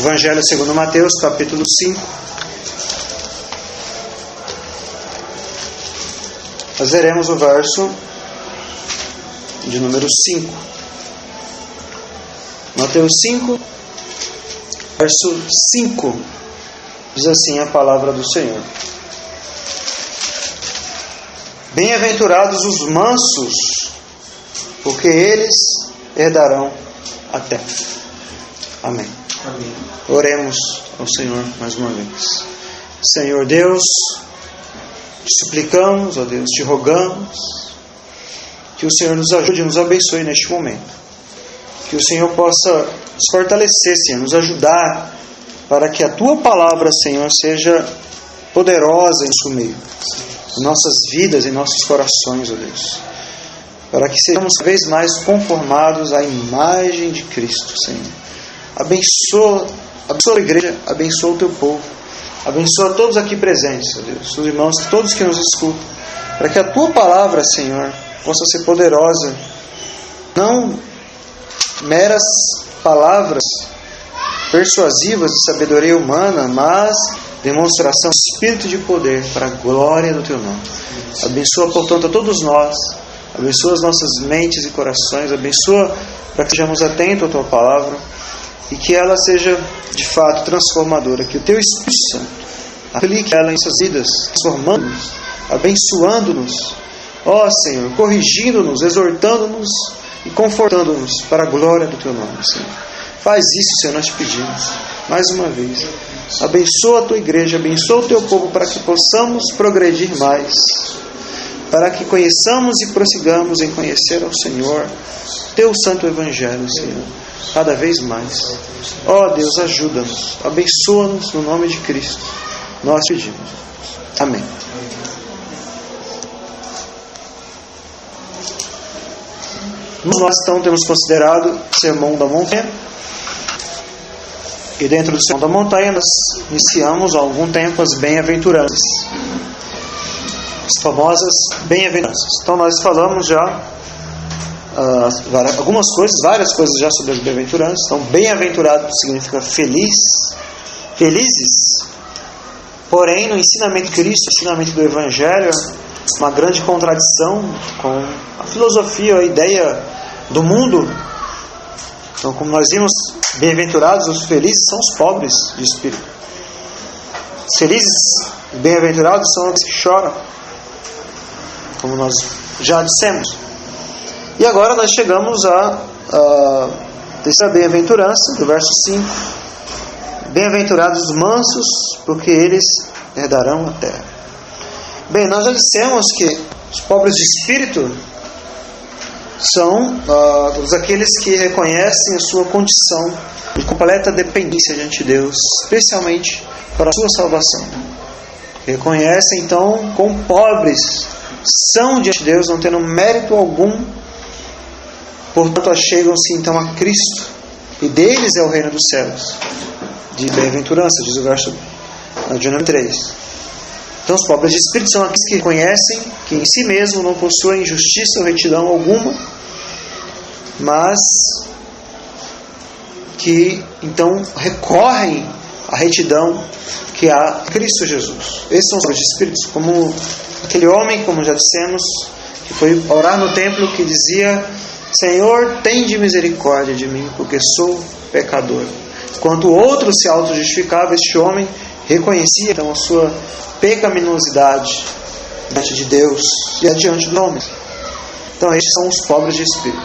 Evangelho segundo Mateus, capítulo 5. Nós veremos o verso de número 5. Mateus 5, verso 5. Diz assim a palavra do Senhor: Bem-aventurados os mansos, porque eles herdarão a terra. Amém. Amém. Oremos ao Senhor mais uma vez. Senhor Deus, te suplicamos, ó Deus, te rogamos que o Senhor nos ajude e nos abençoe neste momento. Que o Senhor possa nos fortalecer, Senhor, nos ajudar para que a Tua palavra, Senhor, seja poderosa em nosso meio, em nossas vidas, em nossos corações, ó Deus. Para que sejamos cada vez mais conformados à imagem de Cristo, Senhor. Abençoa a igreja, abençoa o Teu povo, abençoa todos aqui presentes, ó Deus, os irmãos, todos que nos escutam, para que a Tua palavra, Senhor, possa ser poderosa, não meras palavras persuasivas de sabedoria humana, mas demonstração de espírito de poder para a glória do Teu nome. Abençoa, portanto, a todos nós, abençoa as nossas mentes e corações, abençoa para que sejamos atentos à Tua palavra e que ela seja de fato transformadora, que o Teu Espírito Santo aplique ela em nossas vidas, transformando-nos, abençoando-nos, ó Senhor, corrigindo-nos, exortando-nos e confortando-nos para a glória do Teu nome, Senhor. Faz isso, Senhor, nós te pedimos mais uma vez. Abençoa a Tua igreja, abençoa o Teu povo para que possamos progredir mais, para que conheçamos e prossigamos em conhecer ao Senhor, Teu santo Evangelho, Senhor, cada vez mais. Ó Deus, ajuda-nos, abençoa-nos no nome de Cristo. Nós pedimos. Amém. Nós então temos considerado o Sermão da Montanha. E dentro do Sermão da Montanha nós iniciamos há algum tempo as bem-aventuranças. As famosas bem-aventuranças. Então nós falamos já algumas coisas, várias coisas já sobre as bem-aventuranças. Então, bem-aventurado significa feliz, felizes. Porém, no ensinamento de Cristo, no ensinamento do Evangelho, uma grande contradição com a filosofia, a ideia do mundo. Então, como nós vimos, bem-aventurados, os felizes são os pobres de espírito. Os felizes e bem-aventurados são os que choram, como nós já dissemos. E agora nós chegamos a terceira bem-aventurança, do verso 5. Bem-aventurados os mansos, porque eles herdarão a terra. Bem, nós já dissemos que os pobres de espírito são todos aqueles que reconhecem a sua condição de completa dependência diante de Deus, especialmente para a sua salvação. Reconhecem então quão pobres são diante de Deus, não tendo mérito algum. Portanto, achegam-se então a Cristo, e deles é o reino dos céus. De bem-aventurança, diz o verso de número 3. Então, os pobres de espírito são aqueles que reconhecem que em si mesmo não possuem justiça ou retidão alguma, mas que então recorrem à retidão que há em Cristo Jesus. Esses são os pobres de espírito, como aquele homem, como já dissemos, que foi orar no templo, que dizia: Senhor, tende misericórdia de mim, porque sou pecador. Enquanto o outro se auto-justificava, este homem reconhecia então a sua pecaminosidade diante de Deus e diante dos homens. Então, estes são os pobres de espírito.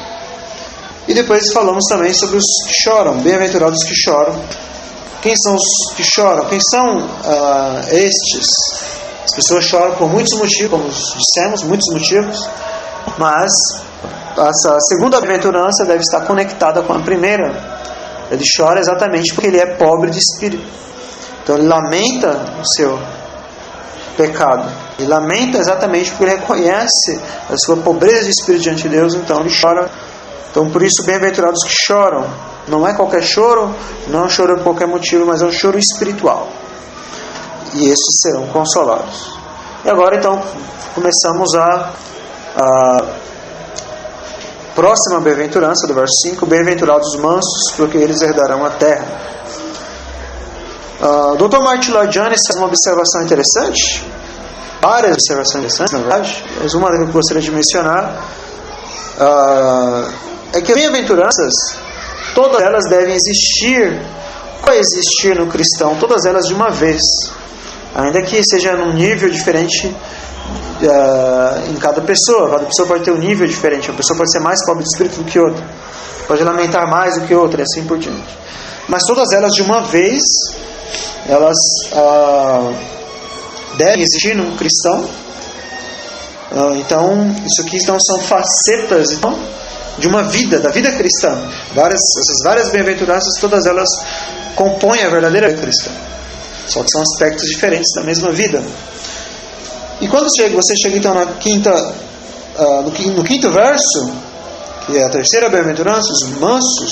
E depois falamos também sobre os que choram, bem-aventurados que choram. Quem são os que choram? Quem são estes? As pessoas choram por muitos motivos, como dissemos, muitos motivos, mas essa segunda bem-aventurança deve estar conectada com a primeira. Ele chora exatamente porque ele é pobre de espírito. Então ele lamenta o seu pecado. Ele lamenta exatamente porque ele reconhece a sua pobreza de espírito diante de Deus. Então ele chora. Então por isso, bem-aventurados que choram. Não é qualquer choro, não é um choro por qualquer motivo, mas é um choro espiritual. E estes serão consolados. E agora então começamos a próxima bem-aventurança, do verso 5, bem-aventurados os mansos, porque eles herdarão a terra. O Dr. Martin Lloyd Jones faz uma observação interessante, várias observações interessantes, na verdade, mas uma que eu gostaria de mencionar é que as bem-aventuranças, todas elas devem coexistir no cristão, todas elas de uma vez, ainda que seja num nível diferente em cada pessoa pode ter um nível diferente, uma pessoa pode ser mais pobre de espírito do que outra, pode lamentar mais do que outra, e assim por diante. Mas todas elas de uma vez, elas devem existir no cristão. Então, isso aqui então, são facetas de uma vida, da vida cristã. Essas várias bem-aventuranças, todas elas compõem a verdadeira vida cristã. Só que são aspectos diferentes da mesma vida. E quando você chega então no quinto verso, que é a terceira bem-aventurança, os mansos,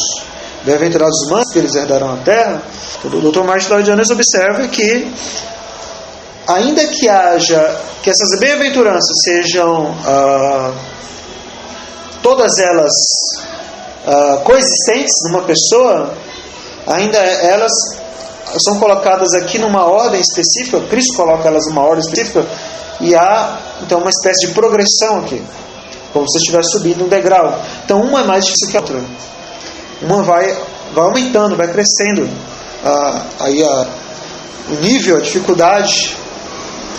bem-aventurados os mansos, que eles herdarão a terra, o Dr. Martin Lloyd Jones observa que, ainda que essas bem-aventuranças sejam todas elas coexistentes numa pessoa, ainda elas são colocadas aqui numa ordem específica. Cristo coloca elas numa ordem específica, e há então uma espécie de progressão aqui, como se você estivesse subindo um degrau. Então uma é mais difícil que a outra, uma vai aumentando, vai crescendo o nível, a dificuldade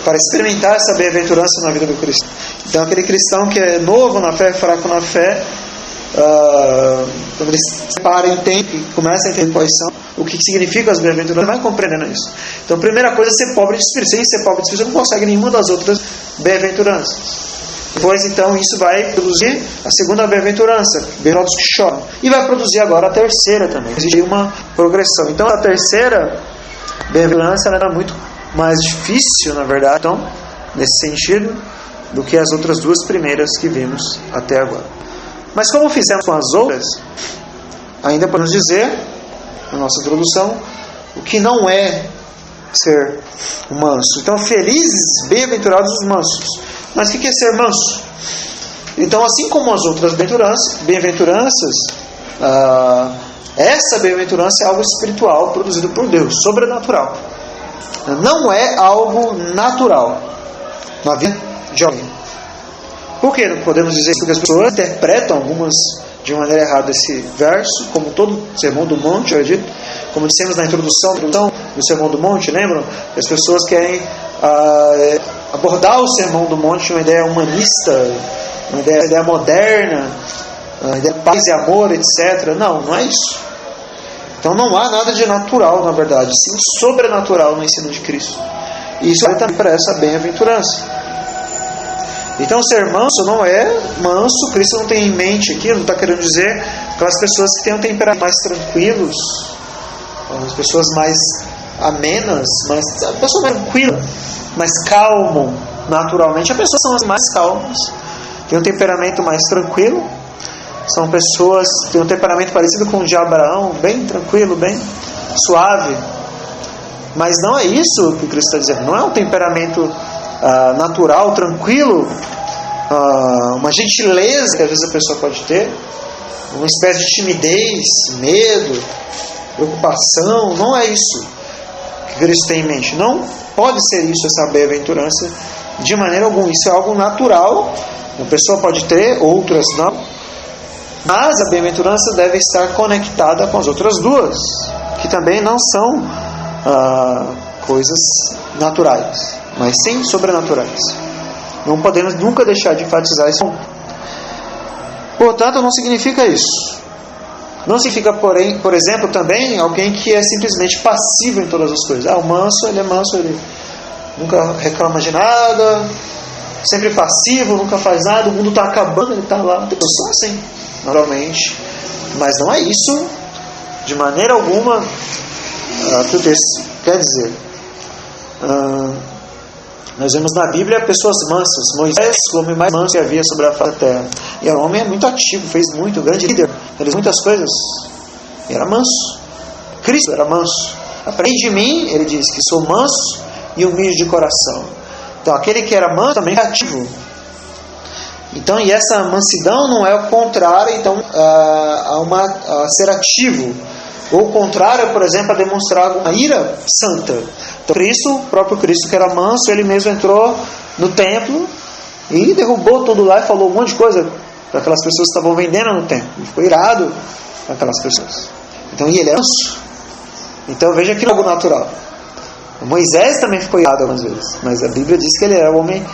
para experimentar essa bem-aventurança na vida do cristão. Então aquele cristão que é novo na fé, fraco na fé, quando ele se para e entende, começa a entender quais são, o que significa as bem-aventuranças, vai compreendendo isso. Então a primeira coisa é ser pobre de espírito. Sem ser pobre de espírito, você não consegue nenhuma das outras bem-aventuranças. Depois então isso vai produzir a segunda bem-aventurança, bem-aventurados que choram, e vai produzir agora a terceira também. Existe uma progressão. Então a terceira bem-aventurança era muito mais difícil, na verdade, então, nesse sentido, do que as outras duas primeiras que vimos até agora. Mas como fizemos com as outras, ainda podemos dizer, na nossa introdução, o que não é ser manso. Então, felizes, bem-aventurados os mansos. Mas o que é ser manso? Então, assim como as outras bem-aventuranças, essa bem-aventurança é algo espiritual produzido por Deus, sobrenatural. Não é algo natural na vida de alguém. Por que não podemos dizer isso? Porque as pessoas interpretam algumas de maneira errada esse verso, como todo Sermão do Monte, eu acredito. Como dissemos na introdução do Sermão do Monte, lembram? Que as pessoas querem abordar o Sermão do Monte de uma ideia humanista, uma ideia moderna, uma ideia de paz e amor, etc. Não é isso. Então não há nada de natural, na verdade, sim sobrenatural no ensino de Cristo. E isso vai também para essa bem-aventurança. Então ser manso não é manso, Cristo não tem em mente aqui, não está querendo dizer aquelas pessoas que têm um temperamento mais tranquilos, as pessoas mais amenas, a pessoa mais tranquila, mais calmo naturalmente. As pessoas são as mais calmas, têm um temperamento mais tranquilo, são pessoas que têm um temperamento parecido com o de Abraão, bem tranquilo, bem suave. Mas não é isso que Cristo está dizendo. Não é um temperamento natural, tranquilo, uma gentileza que às vezes a pessoa pode ter, uma espécie de timidez, medo, preocupação. Não é isso que Cristo tem em mente. Não pode ser isso, essa bem-aventurança, de maneira alguma. Isso é algo natural, uma pessoa pode ter, outras não. Mas a bem-aventurança deve estar conectada com as outras duas, que também não são coisas naturais, mas sim sobrenaturais. Não podemos nunca deixar de enfatizar esse ponto. Portanto, não significa isso. Não significa, porém, por exemplo, também alguém que é simplesmente passivo em todas as coisas. O manso, ele é manso, ele nunca reclama de nada, sempre passivo, nunca faz nada, o mundo está acabando, ele está lá. Tem pessoas assim, naturalmente. Mas não é isso, de maneira alguma, que o texto quer dizer. Nós vemos na Bíblia pessoas mansas. Moisés, o homem mais manso que havia sobre a face da terra. E era um homem muito ativo, fez muito, grande líder, fez muitas coisas. E era manso. Cristo era manso. Aprende de mim, ele diz, que sou manso e humilde de coração. Então aquele que era manso também é ativo. Então, e essa mansidão não é o contrário então, a ser ativo. Ou o contrário, por exemplo, a demonstrar uma ira santa. Então Cristo, o próprio Cristo que era manso, ele mesmo entrou no templo e derrubou tudo lá e falou um monte de coisa para aquelas pessoas que estavam vendendo no templo. Ele ficou irado com aquelas pessoas. Então, e ele é manso. Então veja que não é algo natural. Moisés também ficou irado algumas vezes, mas a Bíblia diz que ele era o homem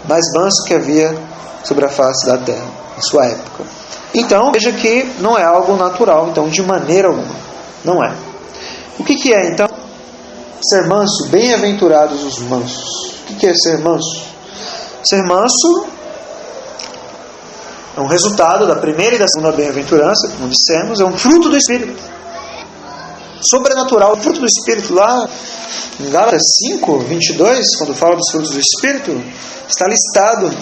mais manso que havia sobre a face da terra, em sua época. Então, veja que não é algo natural, então, de maneira alguma. Não é. O que é, então, ser manso? Bem-aventurados os mansos. O que é ser manso? Ser manso é um resultado da primeira e da segunda bem-aventurança, como dissemos, é um fruto do Espírito. Sobrenatural, o fruto do Espírito lá em Gálatas 5, 22, quando fala dos frutos do Espírito, está listado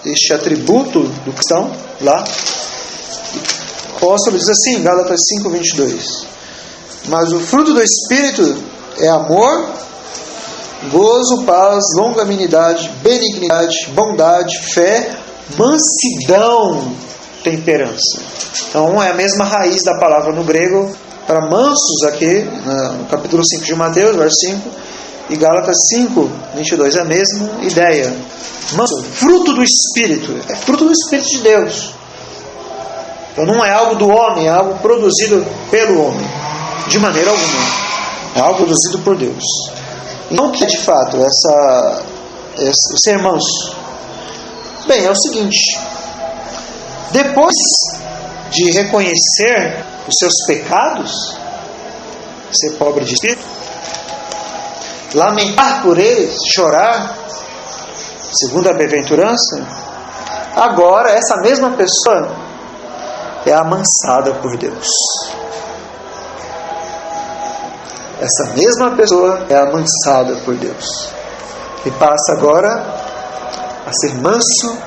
este atributo do cristão lá. O apóstolo diz assim, Gálatas 5, 22: mas o fruto do Espírito é amor, gozo, paz, longanimidade, benignidade, bondade, fé, mansidão, temperança. Então é a mesma raiz da palavra no grego para mansos aqui, no capítulo 5 de Mateus, verso 5, e Gálatas 5, 22, é a mesma ideia. Manso, fruto do Espírito, é fruto do Espírito de Deus. Então não é algo do homem, é algo produzido pelo homem, de maneira alguma. É algo produzido por Deus. Então o que é de fato o ser manso? Bem, é o seguinte: depois de reconhecer os seus pecados, ser pobre de espírito, lamentar por eles, chorar, segundo a bem-aventurança, agora essa mesma pessoa é amansada por Deus. Essa mesma pessoa é amansada por Deus e passa agora a ser manso,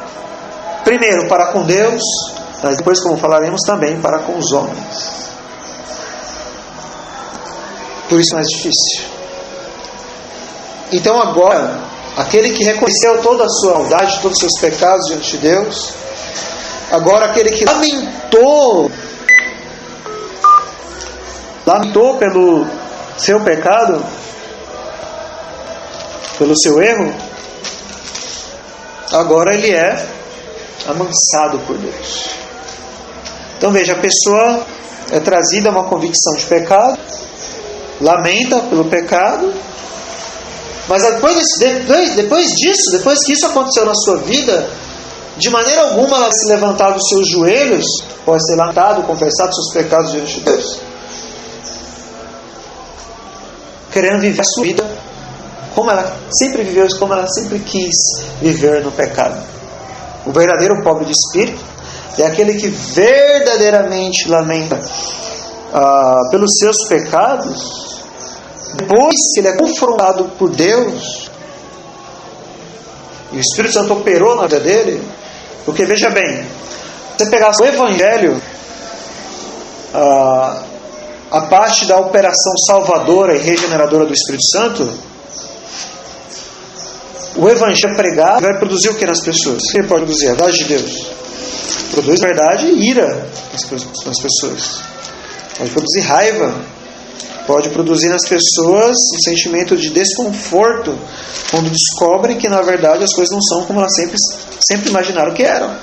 primeiro para com Deus, mas depois, como falaremos, também para com os homens. Por isso é mais difícil. Então agora, aquele que reconheceu toda a sua maldade, todos os seus pecados diante de Deus, agora aquele que lamentou pelo seu pecado, pelo seu erro, agora ele é amansado por Deus. Então veja, a pessoa é trazida a uma convicção de pecado, lamenta pelo pecado, mas depois disso, depois que isso aconteceu na sua vida, de maneira alguma ela vai se levantar dos seus joelhos, pode ser lamentado, confessado seus pecados diante de Deus, querendo viver a sua vida como ela sempre viveu, como ela sempre quis viver no pecado. O verdadeiro pobre de espírito é aquele que verdadeiramente lamenta pelos seus pecados, depois que ele é confrontado por Deus e o Espírito Santo operou na vida dele. Porque veja bem, se você pegar o Evangelho, a parte da operação salvadora e regeneradora do Espírito Santo, o Evangelho pregado vai produzir o que nas pessoas? O que ele pode produzir? A verdade de Deus. Produz verdade e ira nas pessoas. Pode produzir raiva. Pode produzir nas pessoas um sentimento de desconforto quando descobrem que na verdade as coisas não são como elas sempre imaginaram que eram.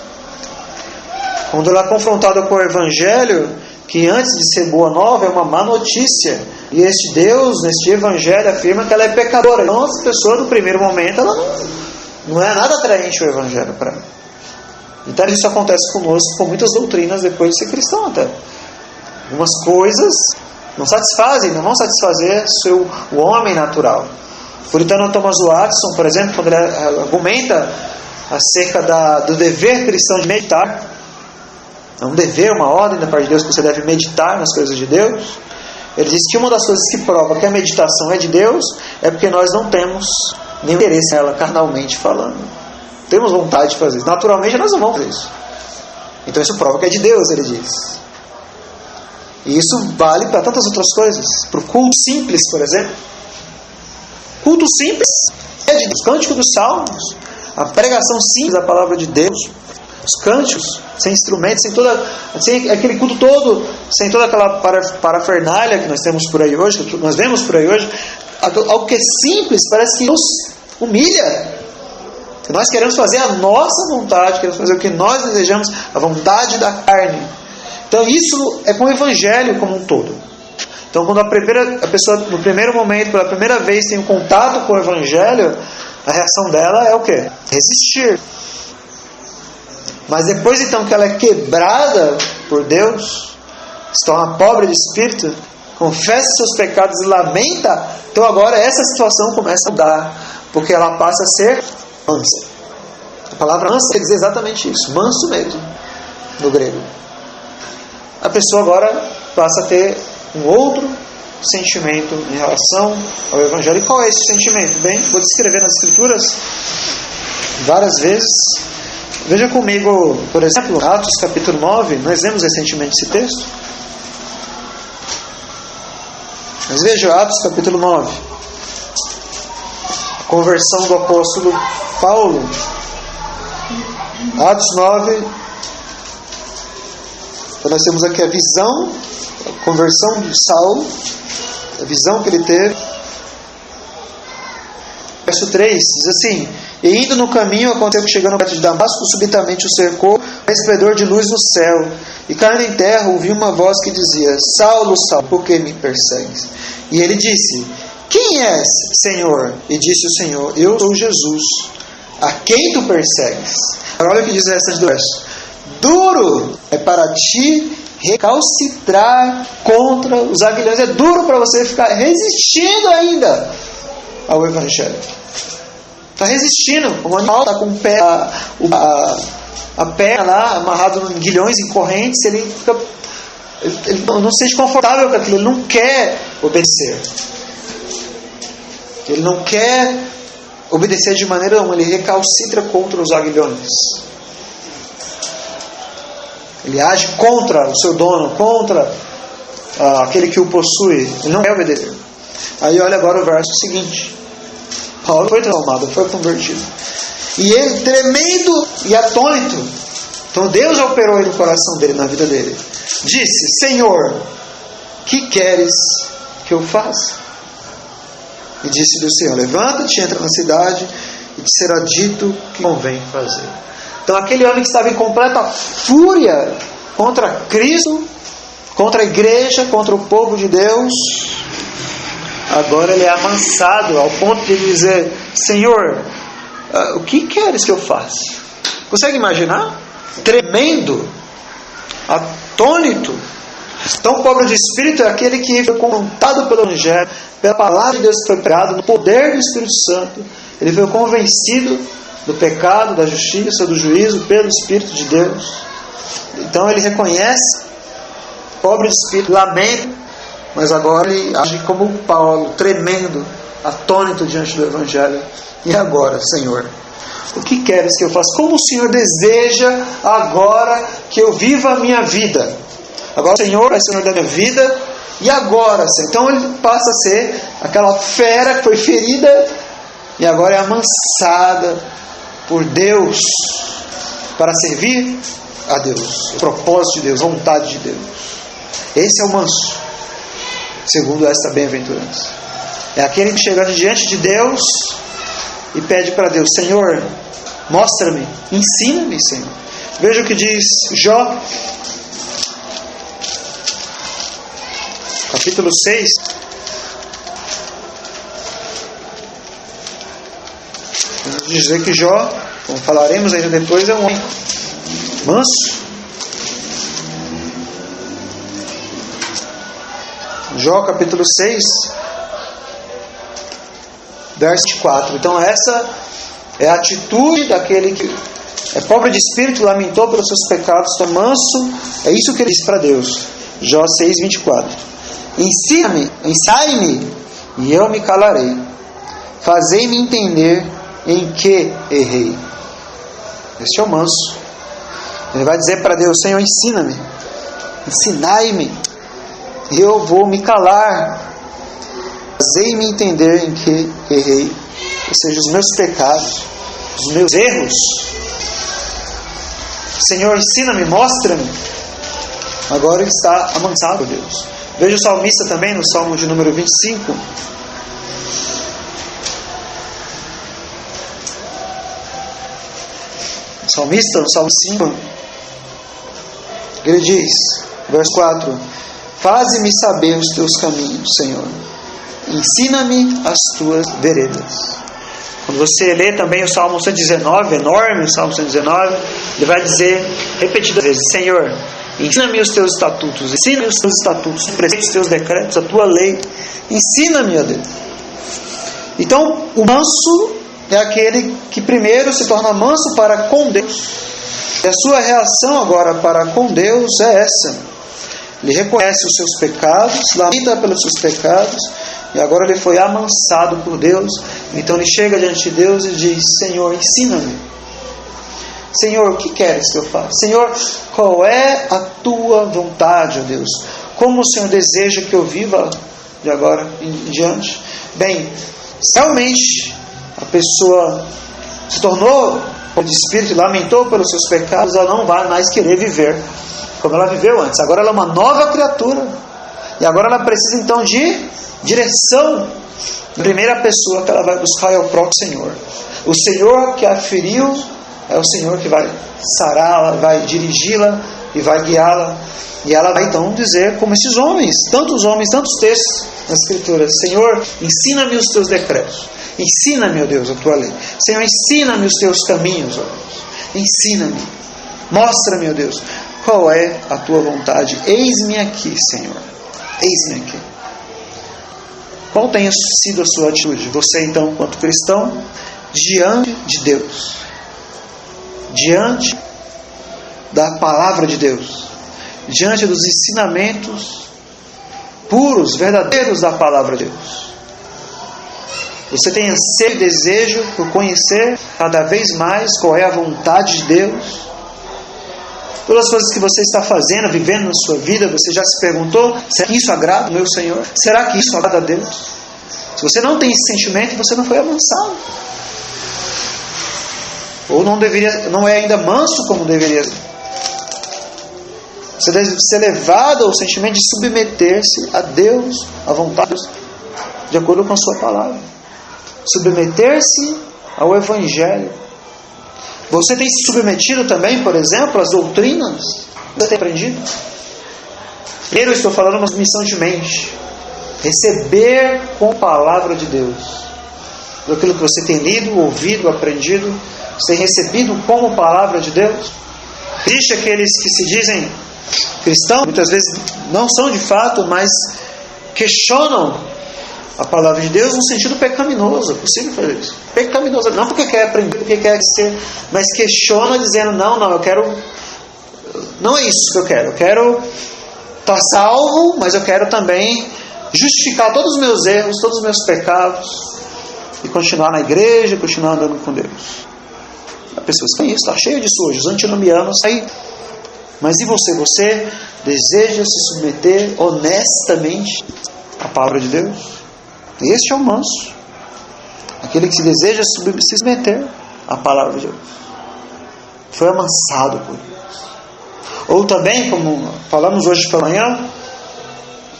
Quando ela é confrontada com o Evangelho, que antes de ser boa nova é uma má notícia, e este Deus, neste Evangelho, afirma que ela é pecadora. Então essa pessoa no primeiro momento ela não é nada atraente o Evangelho para ela. Então isso acontece conosco com muitas doutrinas depois de ser cristão até. Algumas coisas não vão satisfazer o homem natural. O puritano Thomas Watson, por exemplo, quando ele argumenta acerca do dever cristão de meditar, é um dever, uma ordem da parte de Deus que você deve meditar nas coisas de Deus, ele diz que uma das coisas que prova que a meditação é de Deus é porque nós não temos nenhum interesse nela, carnalmente falando. Temos vontade de fazer isso. Naturalmente nós não vamos fazer isso. Então isso prova que é de Deus, ele diz. E isso vale para tantas outras coisas. Para o culto simples, por exemplo. Culto simples é de Deus. Cântico dos Salmos, a pregação simples da palavra de Deus, os cânticos, sem instrumentos, sem aquele culto todo, sem toda aquela parafernália que nós temos por aí hoje, que nós vemos por aí hoje, algo que é simples, parece que nos humilha. Nós queremos fazer a nossa vontade, queremos fazer o que nós desejamos, a vontade da carne. Então isso é com o Evangelho como um todo. Então quando a pessoa, no primeiro momento, pela primeira vez, tem um contato com o Evangelho, a reação dela é o quê? Resistir. Mas depois então que ela é quebrada por Deus, se torna pobre de espírito, confessa seus pecados e lamenta, então agora essa situação começa a mudar, porque ela passa a ser mansa. A palavra mansa quer dizer exatamente isso, manso mesmo, no grego. A pessoa agora passa a ter um outro sentimento em relação ao Evangelho. E qual é esse sentimento? Bem, vou descrever nas Escrituras várias vezes. Veja comigo, por exemplo, Atos capítulo 9, nós lemos recentemente esse texto. Mas veja Atos capítulo 9. A conversão do apóstolo Paulo. Atos 9. Então nós temos aqui a visão, a conversão de Saulo, a visão que ele teve. Verso 3 diz assim: e indo no caminho, aconteceu que chegando perto de Damasco, subitamente o cercou um esplendor de luz no céu. E caindo em terra, ouviu uma voz que dizia: Saulo, Saulo, por que me persegues? E ele disse: quem és, Senhor? E disse o Senhor: eu sou Jesus, a quem tu persegues. Agora olha o que diz o restante do verso: duro é para ti recalcitrar contra os aguilhões. É duro para você ficar resistindo ainda ao Evangelho. Está resistindo. O animal está com o pé, a perna lá amarrado em guilhões, em correntes. Ele não se sente confortável com aquilo. Ele não quer obedecer. Ele não quer obedecer de maneira alguma. Ele recalcitra contra os aguilhões. Ele age contra o seu dono, contra aquele que o possui. Ele não quer obedecer. Aí olha agora o verso seguinte. Paulo foi transformado, foi convertido. E ele, tremendo e atônito, então Deus operou aí no coração dele, na vida dele. Disse: Senhor, que queres que eu faça? E disse-lhe o Senhor: levanta-te, entra na cidade, e te será dito o que convém fazer. Então aquele homem que estava em completa fúria contra Cristo, contra a igreja, contra o povo de Deus, agora ele é amansado ao ponto de dizer: Senhor, o que queres que eu faça? Consegue imaginar? Tremendo, atônito. Tão pobre de espírito é aquele que foi confrontado pelo Evangelho, pela palavra de Deus que foi pregada, no poder do Espírito Santo. Ele foi convencido do pecado, da justiça, do juízo pelo Espírito de Deus. Então ele reconhece, pobre de espírito, lamenta, mas agora ele age como Paulo, tremendo, atônito diante do Evangelho. E agora, Senhor, o que queres que eu faça? Como o Senhor deseja agora que eu viva a minha vida? Agora, Senhor, é Senhor da minha vida. E agora, Senhor? Então ele passa a ser aquela fera que foi ferida e agora é amansada por Deus para servir a Deus, o propósito de Deus, a vontade de Deus. Esse é o manso, segundo esta bem-aventurança. É aquele que chega diante de Deus e pede para Deus: Senhor, mostra-me, ensina-me, Senhor. Veja o que diz Jó, capítulo 6. Vamos dizer que Jó, como falaremos ainda depois, é um homem manso. Jó capítulo 6, verso 4. Então essa é a atitude daquele que é pobre de espírito, lamentou pelos seus pecados, está manso. É isso que ele diz para Deus. Jó 6, 24. Ensina-me, ensai-me, e eu me calarei. Fazei-me entender em que errei. Este é o manso. Ele vai dizer para Deus: Senhor, ensina-me, ensinai-me, e eu vou me calar. Fazei-me entender em que errei, ou seja, os meus pecados, os meus erros. Senhor, ensina-me, mostra-me. Agora ele está amansado por Deus. Veja o salmista também no Salmo de número 25. O salmista, no Salmo 5, ele diz, verso 4: faze-me saber os teus caminhos, Senhor. Ensina-me as tuas veredas. Quando você lê também o Salmo 119, enorme o Salmo 119, ele vai dizer repetidas vezes: Senhor, ensina-me os teus estatutos, ensina-me os teus estatutos, os preceitos, os teus decretos, a tua lei, ensina-me, ó Deus. Então, o manso é aquele que primeiro se torna manso para com Deus. E a sua reação agora para com Deus é essa: ele reconhece os seus pecados, lamenta pelos seus pecados, e agora ele foi amansado por Deus. Então ele chega diante de Deus e diz: Senhor, ensina-me. Senhor, o que queres que eu faça? Senhor, qual é a tua vontade, ó Deus? Como o Senhor deseja que eu viva de agora em diante? Bem, se realmente a pessoa se tornou de espírito e lamentou pelos seus pecados, ela não vai mais querer viver como ela viveu antes. Agora ela é uma nova criatura. E agora ela precisa então de direção. A primeira pessoa que ela vai buscar é o próprio Senhor. O Senhor que a feriu é o Senhor que vai sará-la, vai dirigi-la e vai guiá-la. E ela vai então dizer, como esses homens, tantos textos nas Escrituras: Senhor, ensina-me os teus decretos. Ensina-me, ó Deus, a tua lei. Senhor, ensina-me os teus caminhos, ó Deus. Ensina-me. Mostra-me, ó Deus, qual é a tua vontade. Eis-me aqui, Senhor. Eis-me aqui. Qual tem sido a sua atitude? Você, então, quanto cristão, diante de Deus, diante da palavra de Deus, diante dos ensinamentos puros, verdadeiros da palavra de Deus. Você tem anseio e desejo por conhecer cada vez mais qual é a vontade de Deus? Todas as coisas que você está fazendo, vivendo na sua vida, você já se perguntou: será que isso agrada ao meu Senhor? Será que isso agrada a Deus? Se você não tem esse sentimento, você não foi amansado. Ou não é ainda manso como deveria ser. Você deve ser levado ao sentimento de submeter-se a Deus, à vontade de Deus, de acordo com a sua palavra. Submeter-se ao Evangelho. Você tem se submetido também, por exemplo, às doutrinas que você tem aprendido? Primeiro, eu estou falando de uma submissão de mente. Receber com a palavra de Deus. Aquilo que você tem lido, ouvido, aprendido, você tem recebido como palavra de Deus? Existem aqueles que se dizem cristãos, muitas vezes não são de fato, mas questionam a palavra de Deus no sentido pecaminoso. É possível fazer isso? Pecaminoso, não porque quer aprender, porque quer ser, mas questiona dizendo: não, eu quero, não é isso que eu quero estar salvo, mas eu quero também justificar todos os meus erros, todos os meus pecados, e continuar na igreja, continuar andando com Deus. Há pessoas que têm isso, está cheio disso hoje, os antinomianos aí. Mas e você? Você deseja se submeter honestamente à palavra de Deus? Este é o manso, aquele que se deseja se submeter à palavra de Deus. Foi amansado por Deus. Ou também, como falamos hoje pela manhã,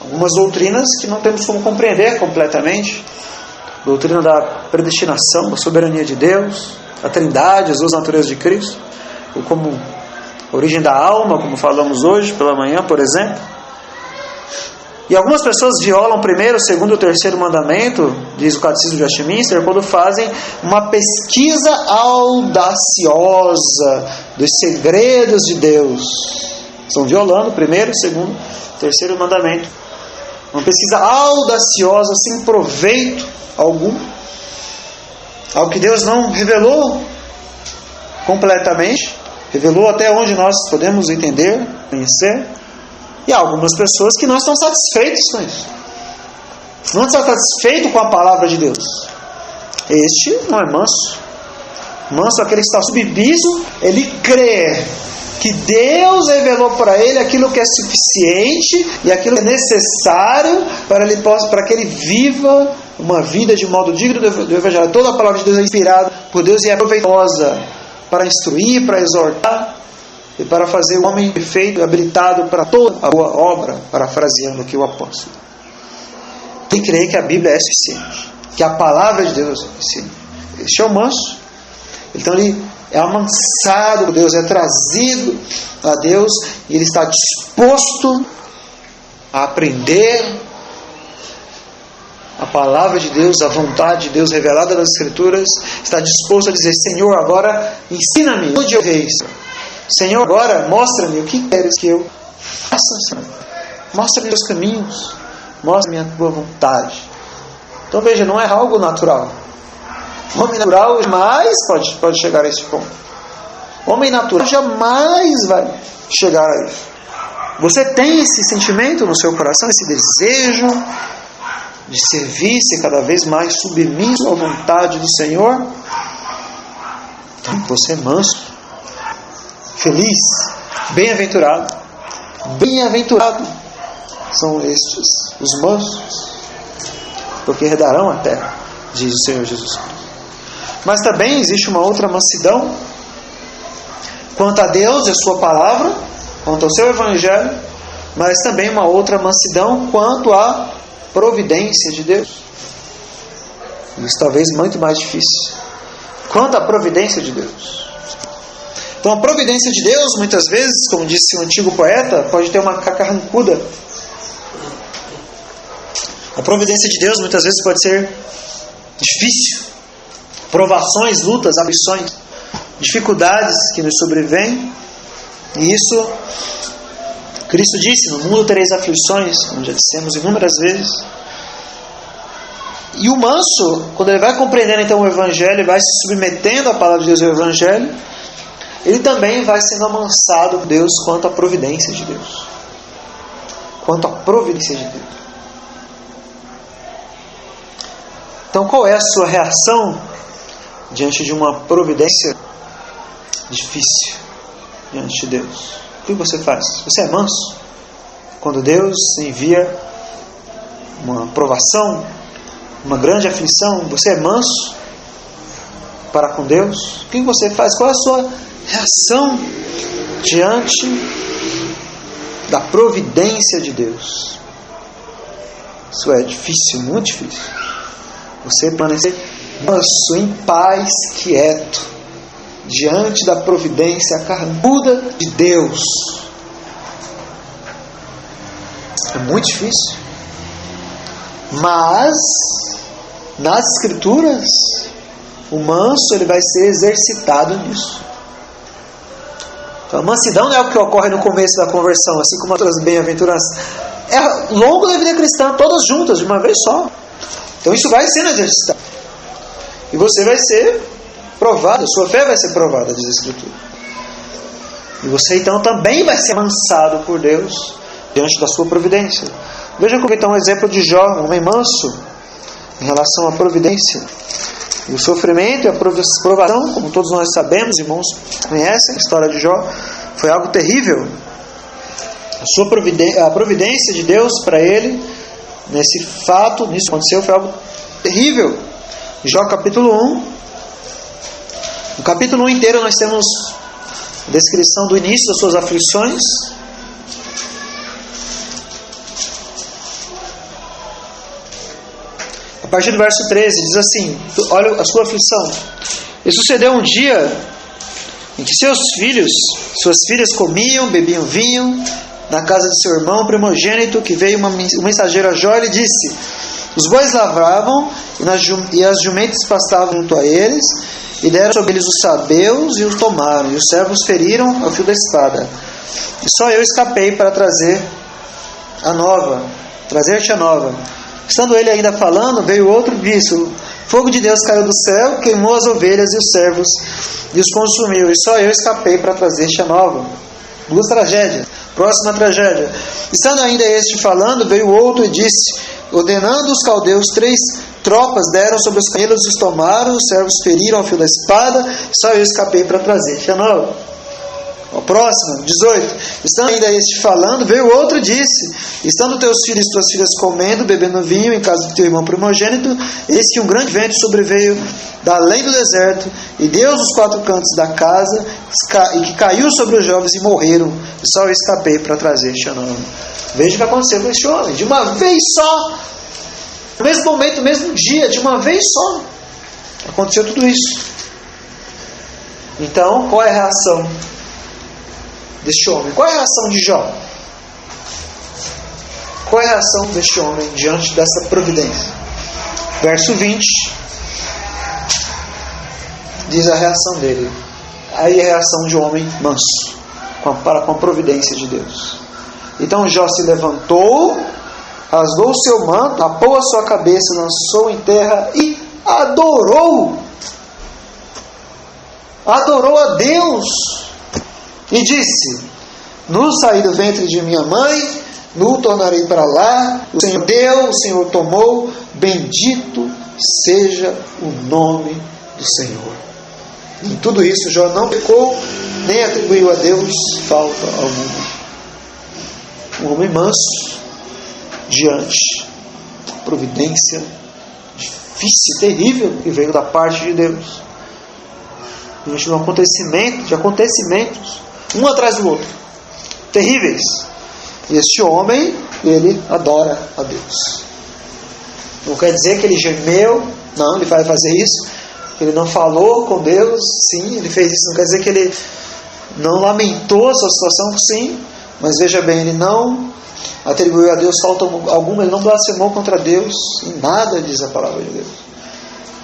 algumas doutrinas que não temos como compreender completamente. Doutrina da predestinação, da soberania de Deus, a trindade, as duas naturezas de Cristo, ou como a origem da alma, como falamos hoje pela manhã, por exemplo. E algumas pessoas violam o primeiro, o segundo e o terceiro mandamento, diz o Catecismo de Westminster, quando fazem uma pesquisa audaciosa dos segredos de Deus. Estão violando o primeiro, o segundo, o terceiro mandamento. Uma pesquisa audaciosa, sem proveito algum, algo que Deus não revelou completamente, revelou até onde nós podemos entender, conhecer. E há algumas pessoas que não estão satisfeitas com isso. Não estão satisfeitos com a palavra de Deus. Este não é manso. Manso é aquele que está submisso, ele crê que Deus revelou para ele aquilo que é suficiente e aquilo que é necessário para que ele viva uma vida de modo digno do Evangelho. Toda a palavra de Deus é inspirada por Deus e é proveitosa para instruir, para exortar. e para fazer o homem perfeito, habilitado para toda a boa obra, parafraseando aqui o apóstolo. Tem que crer que a Bíblia é suficiente, que a palavra de Deus é suficiente. Este é o manso. Então ele é amansado por Deus, é trazido a Deus, e ele está disposto a aprender a palavra de Deus, a vontade de Deus revelada nas Escrituras. Está disposto a dizer: Senhor, agora ensina-me onde eu vejo. Senhor, agora mostra-me o que queres que eu faça, Senhor. Mostra-me os minhos, mostra-me a tua vontade. Então veja, não é algo natural. O homem natural jamais pode chegar a esse ponto. O homem natural jamais vai chegar a isso. Você tem esse sentimento no seu coração, esse desejo de servir, ser cada vez mais submisso à vontade do Senhor? Então você é manso, feliz, bem-aventurado. Bem-aventurado são estes, os mansos, porque herdarão a terra, diz o Senhor Jesus Cristo. Mas também existe uma outra mansidão quanto a Deus e a sua palavra, quanto ao seu evangelho, mas também uma outra mansidão quanto à providência de Deus. Isso talvez muito mais difícil. Quanto à providência de Deus. Então a providência de Deus, muitas vezes, como disse um antigo poeta, pode ter uma carrancuda. A providência de Deus muitas vezes pode ser difícil. Provações, lutas, aflições, dificuldades que nos sobrevêm. E isso, Cristo disse: no mundo tereis aflições, como já dissemos inúmeras vezes. E o manso, quando ele vai compreendendo então o Evangelho, vai se submetendo à palavra de Deus e ao Evangelho, ele também vai sendo amansado por Deus quanto à providência de Deus. Quanto à providência de Deus. Então qual é a sua reação diante de uma providência difícil diante de Deus? O que você faz? Você é manso? Quando Deus envia uma provação, uma grande aflição, você é manso para com Deus? O que você faz? Qual é a sua reação diante da providência de Deus? Isso é difícil, muito difícil. Você permanecer manso, em paz, quieto, diante da providência carrancuda de Deus. É muito difícil. Mas nas Escrituras, o manso ele vai ser exercitado nisso. Então, a mansidão não é o que ocorre no começo da conversão, assim como outras bem-aventuranças. É ao longo da vida cristã, todas juntas, de uma vez só. Então isso vai sendo exercitado. E você vai ser provado, a sua fé vai ser provada, diz a Escritura. E você então também vai ser amansado por Deus diante da sua providência. Veja como então um exemplo de Jó, um homem manso, em relação à providência. E o sofrimento e a provação, como todos nós sabemos, irmãos, conhecem a história de Jó, foi algo terrível. A providência de Deus para ele, nesse fato, nisso que aconteceu, foi algo terrível. Jó capítulo 1. No capítulo 1 inteiro nós temos a descrição do início das suas aflições. A partir do verso 13 diz assim: olha a sua aflição. E sucedeu um dia em que suas filhas comiam, bebiam vinho na casa de seu irmão primogênito, que veio um mensageiro a Jó e lhe disse: os bois lavravam e as jumentas pastavam junto a eles, e deram sobre eles os sabeus e os tomaram, e os servos feriram ao fio da espada. E só eu escapei para trazer-te a nova. Estando ele ainda falando, veio outro e disse: o fogo de Deus caiu do céu, queimou as ovelhas e os servos e os consumiu, e só eu escapei para trazer-te a nova. Duas tragédias. Próxima tragédia. Estando ainda este falando, veio outro e disse: ordenando os caldeus, 3 tropas deram sobre os camelos e os tomaram, os servos feriram ao fio da espada, só eu escapei para trazer-te a nova. A próxima, 18. Estando ainda este falando, veio outro e disse: estando teus filhos e tuas filhas comendo, bebendo vinho em casa do teu irmão primogênito, eis que um grande vento sobreveio da além do deserto, e deu os 4 cantos da casa, e que caiu sobre os jovens e morreram, e só eu escapei para trazer este nome. Veja o que aconteceu com este homem, de uma vez só, no mesmo momento, no mesmo dia, de uma vez só, aconteceu tudo isso. Então, qual é a reação deste homem? Qual é a reação de Jó? Qual é a reação deste homem diante dessa providência? Verso 20 diz a reação dele. Aí a reação de um homem manso para com a providência de Deus. Então Jó se levantou, rasgou o seu manto, apou a sua cabeça, lançou em terra e adorou a Deus e disse: no saí do ventre de minha mãe, no tornarei para lá, o Senhor deu, o Senhor tomou, bendito seja o nome do Senhor. Em tudo isso Jó não pecou, nem atribuiu a Deus falta alguma. Um homem manso diante da providência difícil, terrível que veio da parte de Deus, diante de acontecimentos um atrás do outro, terríveis. E este homem, ele adora a Deus. Não quer dizer que ele gemeu, não, ele vai fazer isso. Ele não falou com Deus, sim, ele fez isso. Não quer dizer que ele não lamentou a sua situação, sim. Mas veja bem, ele não atribuiu a Deus falta alguma, ele não blasfemou contra Deus, em nada diz a palavra de Deus.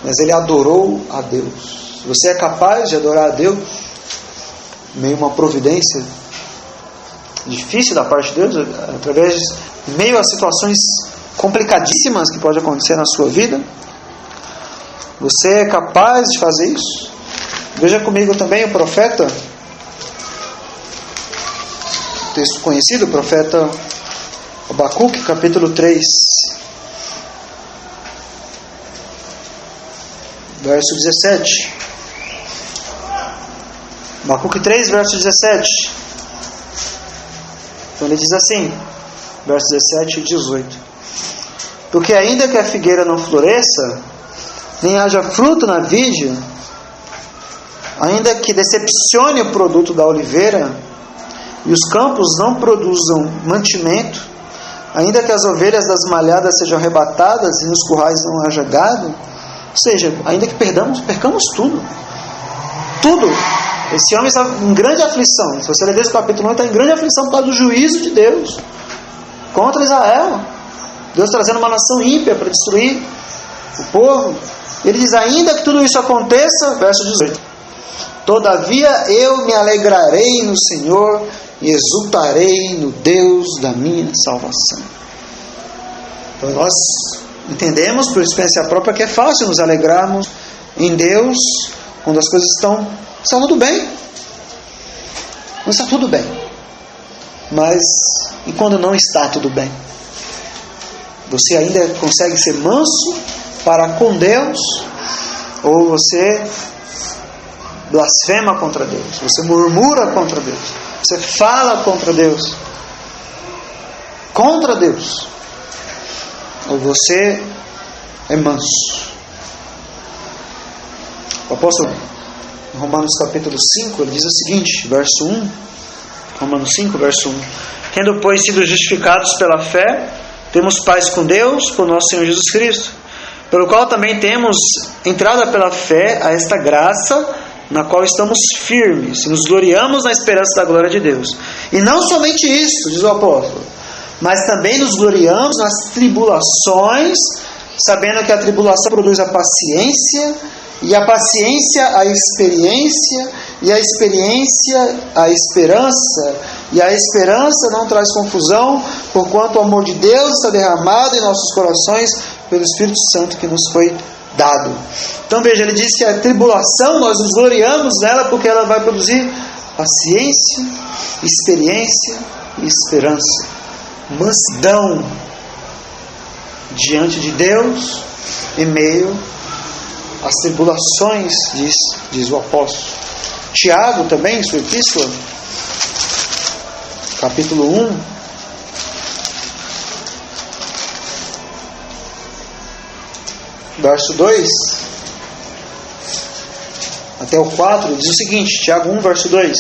Mas ele adorou a Deus. Você é capaz de adorar a Deus meio uma providência difícil da parte de Deus, meio a situações complicadíssimas que pode acontecer na sua vida? Você é capaz de fazer isso? Veja comigo também o profeta, texto conhecido, o profeta Abacuque, capítulo 3, verso 17. Abacuque 3, verso 17. Então ele diz assim, versos 17 e 18: porque ainda que a figueira não floresça, nem haja fruto na vide, ainda que decepcione o produto da oliveira, e os campos não produzam mantimento, ainda que as ovelhas das malhadas sejam arrebatadas e nos currais não haja gado, ou seja, ainda que percamos tudo. Esse homem está em grande aflição. Se você ler desse capítulo 1, está em grande aflição por causa do juízo de Deus contra Israel. Deus trazendo uma nação ímpia para destruir o povo. Ele diz, ainda que tudo isso aconteça, verso 18: todavia eu me alegrarei no Senhor e exultarei no Deus da minha salvação. Então nós entendemos por experiência própria que é fácil nos alegrarmos em Deus quando as coisas estão tudo bem. Não está tudo bem. Mas e quando não está tudo bem? Você ainda consegue ser manso para com Deus? Ou você blasfema contra Deus? Você murmura contra Deus? Você fala contra Deus? Contra Deus? Ou você é manso? O apóstolo, em Romanos capítulo 5, ele diz o seguinte, verso 1, Romanos 5, verso 1: tendo, pois, sido justificados pela fé, temos paz com Deus, por nosso Senhor Jesus Cristo, pelo qual também temos entrada pela fé a esta graça, na qual estamos firmes, e nos gloriamos na esperança da glória de Deus. E não somente isso, diz o apóstolo, mas também nos gloriamos nas tribulações, sabendo que a tribulação produz a paciência, e a paciência a experiência, e a experiência a esperança, e a esperança não traz confusão, porquanto o amor de Deus está derramado em nossos corações pelo Espírito Santo que nos foi dado. Então veja, ele diz que a tribulação, nós nos gloriamos nela porque ela vai produzir paciência, experiência e esperança. Mansidão diante de Deus em meio às tribulações, diz o apóstolo. Tiago também, em sua epístola, capítulo 1, verso 2 até o 4, diz o seguinte, Tiago 1, verso 2: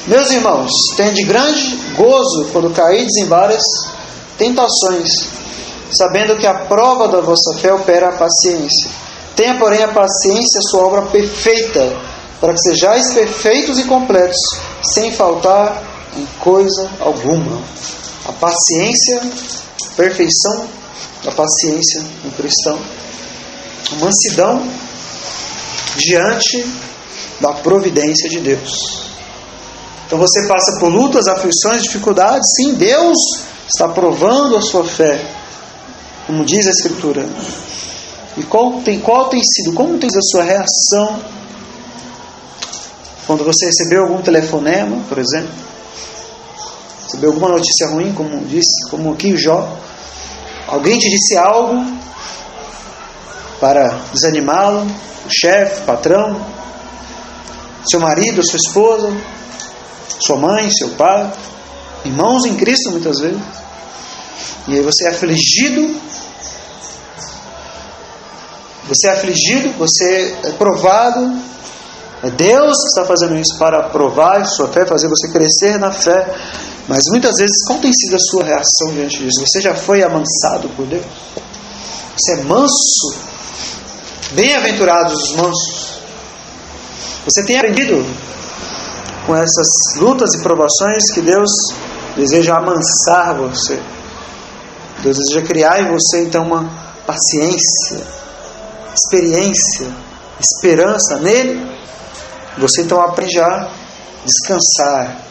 Meus irmãos, tende grande gozo quando caídes em várias tentações, sabendo que a prova da vossa fé opera a paciência. Tenha, porém, a paciência sua obra perfeita, para que sejais perfeitos e completos, sem faltar em coisa alguma. A paciência, perfeição da paciência no cristão. A mansidão diante da providência de Deus. Então você passa por lutas, aflições, dificuldades. Sim, Deus está provando a sua fé, como diz a Escritura. E como tem sido a sua reação quando você recebeu algum telefonema, por exemplo, recebeu alguma notícia ruim, como aqui o Jó, alguém te disse algo para desanimá-lo, o chefe, o patrão, seu marido, sua esposa, sua mãe, seu pai, irmãos em Cristo muitas vezes, e aí você é afligido, você é provado. É Deus que está fazendo isso para provar sua fé, fazer você crescer na fé. Mas muitas vezes, qual tem sido a sua reação diante disso? Você já foi amansado por Deus? Você é manso? Bem-aventurados os mansos. Você tem aprendido com essas lutas e provações que Deus deseja amansar você. Deus deseja criar em você então uma paciência, experiência, esperança nele. Você então aprende a descansar,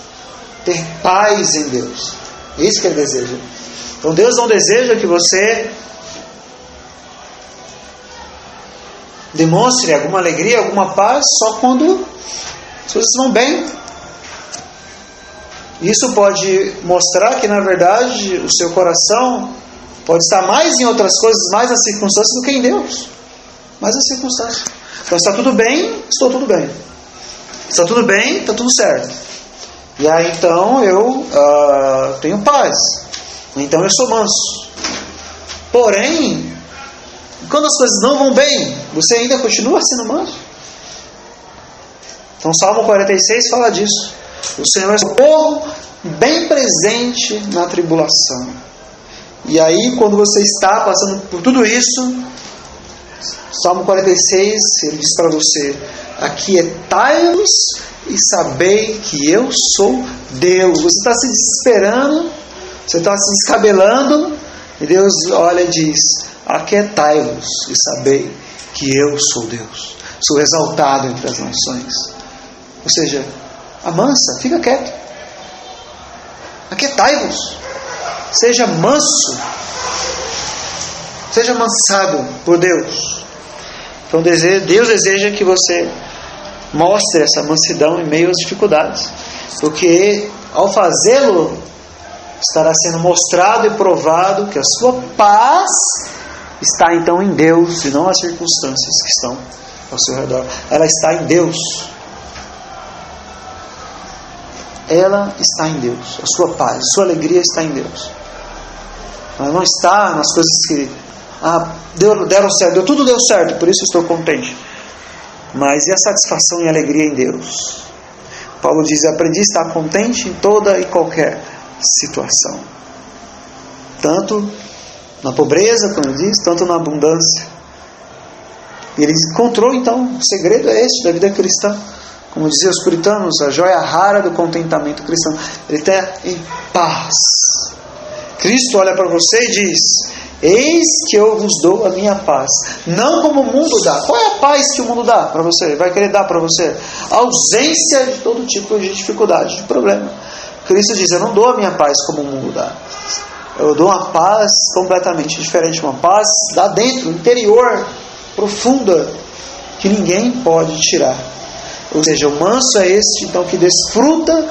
ter paz em Deus. É isso que Ele deseja. Então Deus não deseja que você demonstre alguma alegria, alguma paz só quando as coisas vão bem. Isso pode mostrar que na verdade o seu coração pode estar mais em outras coisas, mais nas circunstâncias do que em Deus. Mais nas circunstâncias. Então está tudo bem, estou tudo bem. Está tudo bem, está tudo certo. E aí então eu tenho paz. Então eu sou manso. Porém, quando as coisas não vão bem, você ainda continua sendo manso. Então Salmo 46 fala disso. O Senhor é socorro bem presente na tribulação. E aí quando você está passando por tudo isso, Salmo 46, ele diz para você: aquietai-vos e sabei que eu sou Deus. Você está se desesperando, você está se descabelando, e Deus olha e diz: aquietai-vos e sabei que eu sou Deus. Sou exaltado entre as nações. Ou seja, amansa, fica quieto. Aquietai-vos. Seja manso. Seja amansado por Deus. Então Deus deseja que você mostre essa mansidão em meio às dificuldades, porque ao fazê-lo estará sendo mostrado e provado que a sua paz está então em Deus e não nas circunstâncias que estão ao seu redor. Ela está em Deus. Ela está em Deus. A sua paz, a sua alegria está em Deus. Ela não está nas coisas que deram certo, tudo deu certo, por isso estou contente. Mas e a satisfação e a alegria em Deus? Paulo diz: aprendi a estar contente em toda e qualquer situação, tanto na pobreza, como ele diz, tanto na abundância. E ele encontrou então, o segredo é este da vida cristã. Como diziam os puritanos, a joia rara do contentamento cristão. Ele está em paz. Cristo olha para você e diz: eis que eu vos dou a minha paz, não como o mundo dá. Qual é a paz que o mundo dá para você? Vai querer dar para você? A ausência de todo tipo de dificuldade, de problema. Cristo diz: eu não dou a minha paz como o mundo dá. Eu dou uma paz completamente diferente, uma paz lá dentro, interior, profunda, que ninguém pode tirar. Ou seja, o manso é este então que desfruta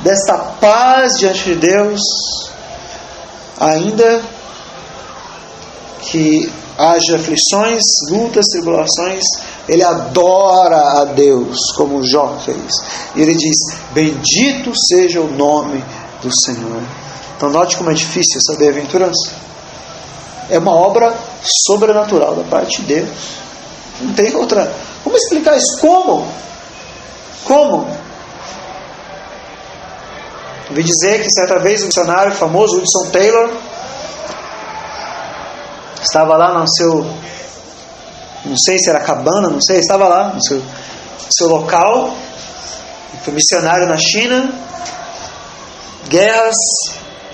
desta paz diante de Deus, ainda que haja aflições, lutas, tribulações, ele adora a Deus, como Jó fez. E ele diz: bendito seja o nome do Senhor. Então note como é difícil essa bem-aventurança. É uma obra sobrenatural da parte de Deus. Não tem outra. Como explicar isso? Como? Ouvi dizer que certa vez um missionário famoso, Hudson Taylor, estava lá no seu, não sei se era cabana, não sei, estava lá no seu local, foi missionário na China, guerras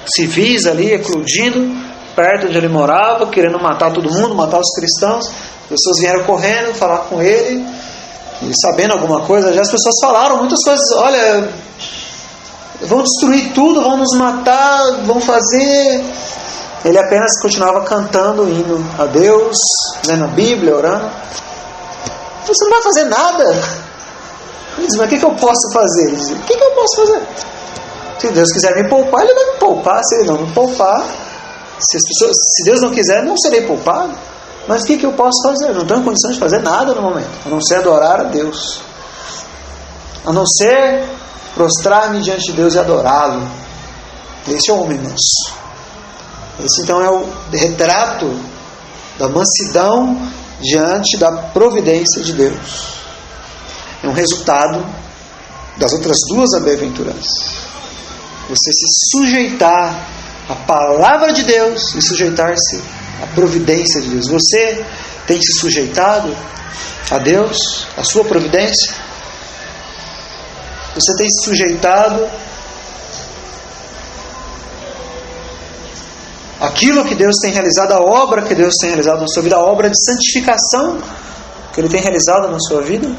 civis ali eclodindo perto de onde ele morava, querendo matar todo mundo, matar os cristãos. As pessoas vieram correndo falar com ele, e sabendo alguma coisa, já as pessoas falaram muitas coisas: olha, vão destruir tudo, vão nos matar, vão fazer. Ele apenas continuava cantando, indo a Deus, lendo a Bíblia, orando. Você não vai fazer nada. Ele diz: mas o que eu posso fazer? Ele diz: o que eu posso fazer? Se Deus quiser me poupar, Ele vai me poupar. Se Ele não me poupar, se Deus não quiser, não serei poupado. Mas o que eu posso fazer? Eu não tenho condições de fazer nada no momento, a não ser adorar a Deus, a não ser prostrar-me diante de Deus e adorá-lo. Esse é o homem manso. Esse então é o retrato da mansidão diante da providência de Deus. É um resultado das outras duas bem-aventuranças. Você se sujeitar à palavra de Deus e sujeitar-se à providência de Deus. Você tem se sujeitado a Deus, a sua providência? Você tem se sujeitado àquilo que Deus tem realizado, a obra que Deus tem realizado na sua vida, a obra de santificação que Ele tem realizado na sua vida?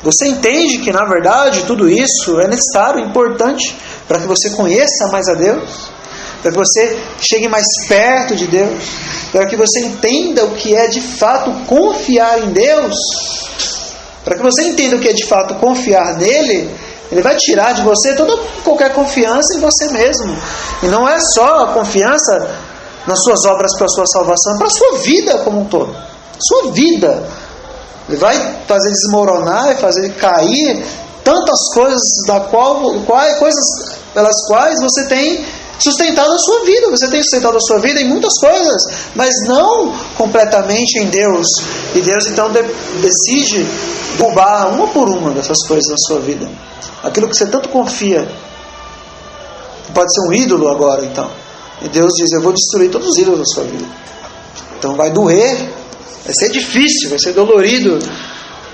Você entende que, na verdade, tudo isso é necessário, importante, para que você conheça mais a Deus, para que você chegue mais perto de Deus, para que você entenda o que é de fato confiar em Deus, para que você entenda o que é de fato confiar nele. Ele vai tirar de você qualquer confiança em você mesmo. E não é só a confiança nas suas obras para a sua salvação, para a sua vida como um todo. Sua vida. Ele vai fazer desmoronar e fazer cair tantas coisas coisas pelas quais você tem sustentado a sua vida. Você tem sustentado a sua vida em muitas coisas, mas não completamente em Deus. E Deus então decide roubar uma por uma dessas coisas na sua vida. Aquilo que você tanto confia pode ser um ídolo agora, então. E Deus diz: eu vou destruir todos os ídolos da sua vida. Então vai doer, vai ser difícil, vai ser dolorido,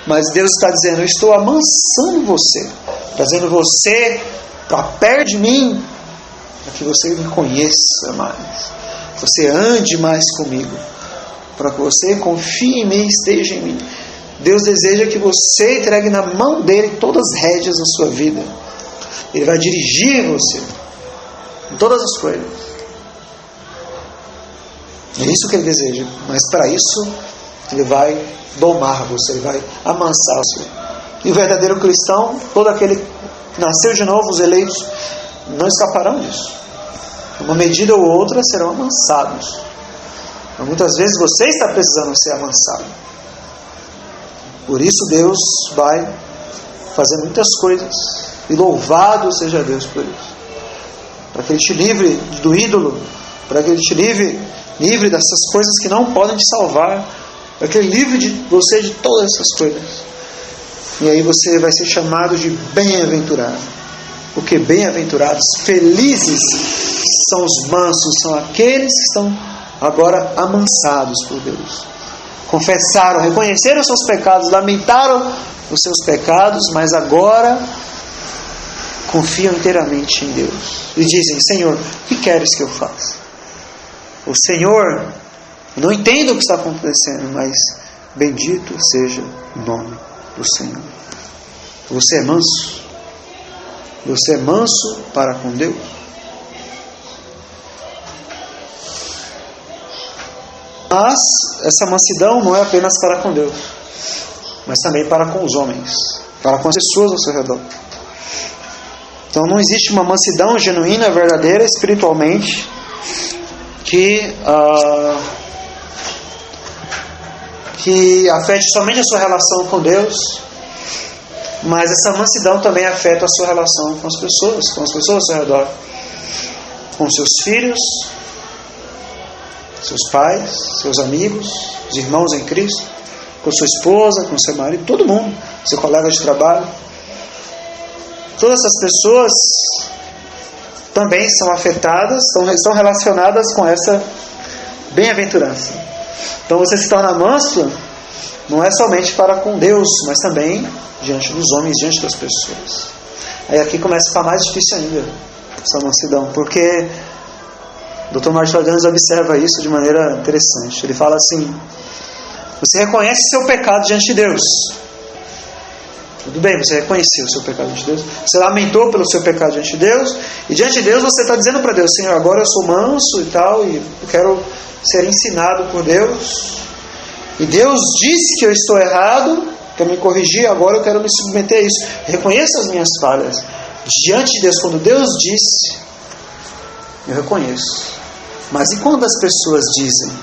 mas Deus está dizendo: eu estou amansando você, trazendo você para perto de mim, para que você me conheça mais, você ande mais comigo, para que você confie em mim e esteja em mim. Deus deseja que você entregue na mão dele todas as rédeas da sua vida. Ele vai dirigir você em todas as coisas. É isso que ele deseja. Mas para isso ele vai domar você, ele vai amansar você. E o verdadeiro cristão, todo aquele que nasceu de novo, os eleitos, não escaparão disso. Uma medida ou outra serão amansados. Mas muitas vezes você está precisando ser amansado. Por isso Deus vai fazer muitas coisas. E louvado seja Deus por isso. Para que Ele te livre do ídolo. Para que Ele te livre dessas coisas que não podem te salvar. Para que Ele livre de você de todas essas coisas. E aí você vai ser chamado de bem-aventurado. Porque bem-aventurados, felizes são os mansos, são aqueles que estão agora amansados por Deus. Confessaram, reconheceram os seus pecados, lamentaram os seus pecados, mas agora confiam inteiramente em Deus. E dizem: Senhor, o que queres que eu faça? O Senhor, eu não entendo o que está acontecendo, mas bendito seja o nome do Senhor. Você é manso? Você é manso para com Deus? Mas essa mansidão não é apenas para com Deus, mas também para com os homens, para com as pessoas ao seu redor. Então não existe uma mansidão genuína, verdadeira, espiritualmente, que que afete somente a sua relação com Deus, mas essa mansidão também afeta a sua relação com as pessoas ao seu redor, com seus filhos, seus pais, seus amigos, os irmãos em Cristo, com sua esposa, com seu marido, todo mundo, seu colega de trabalho. Todas essas pessoas também são afetadas, estão relacionadas com essa bem-aventurança. Então você se torna manso não é somente para com Deus, mas também diante dos homens, diante das pessoas. Aí aqui começa a ficar mais difícil ainda essa mansidão, porque o Dr. Martin Lloyd-Jones observa isso de maneira interessante. Ele fala assim: você reconhece seu pecado diante de Deus. Tudo bem, você reconheceu o seu pecado diante de Deus, você lamentou pelo seu pecado diante de Deus, e diante de Deus você está dizendo para Deus: Senhor, agora eu sou manso e tal, e eu quero ser ensinado por Deus, e Deus disse que eu estou errado, que eu me corrigi, agora eu quero me submeter a isso. Reconheço as minhas falhas diante de Deus. Quando Deus disse, eu reconheço. Mas e quando as pessoas dizem?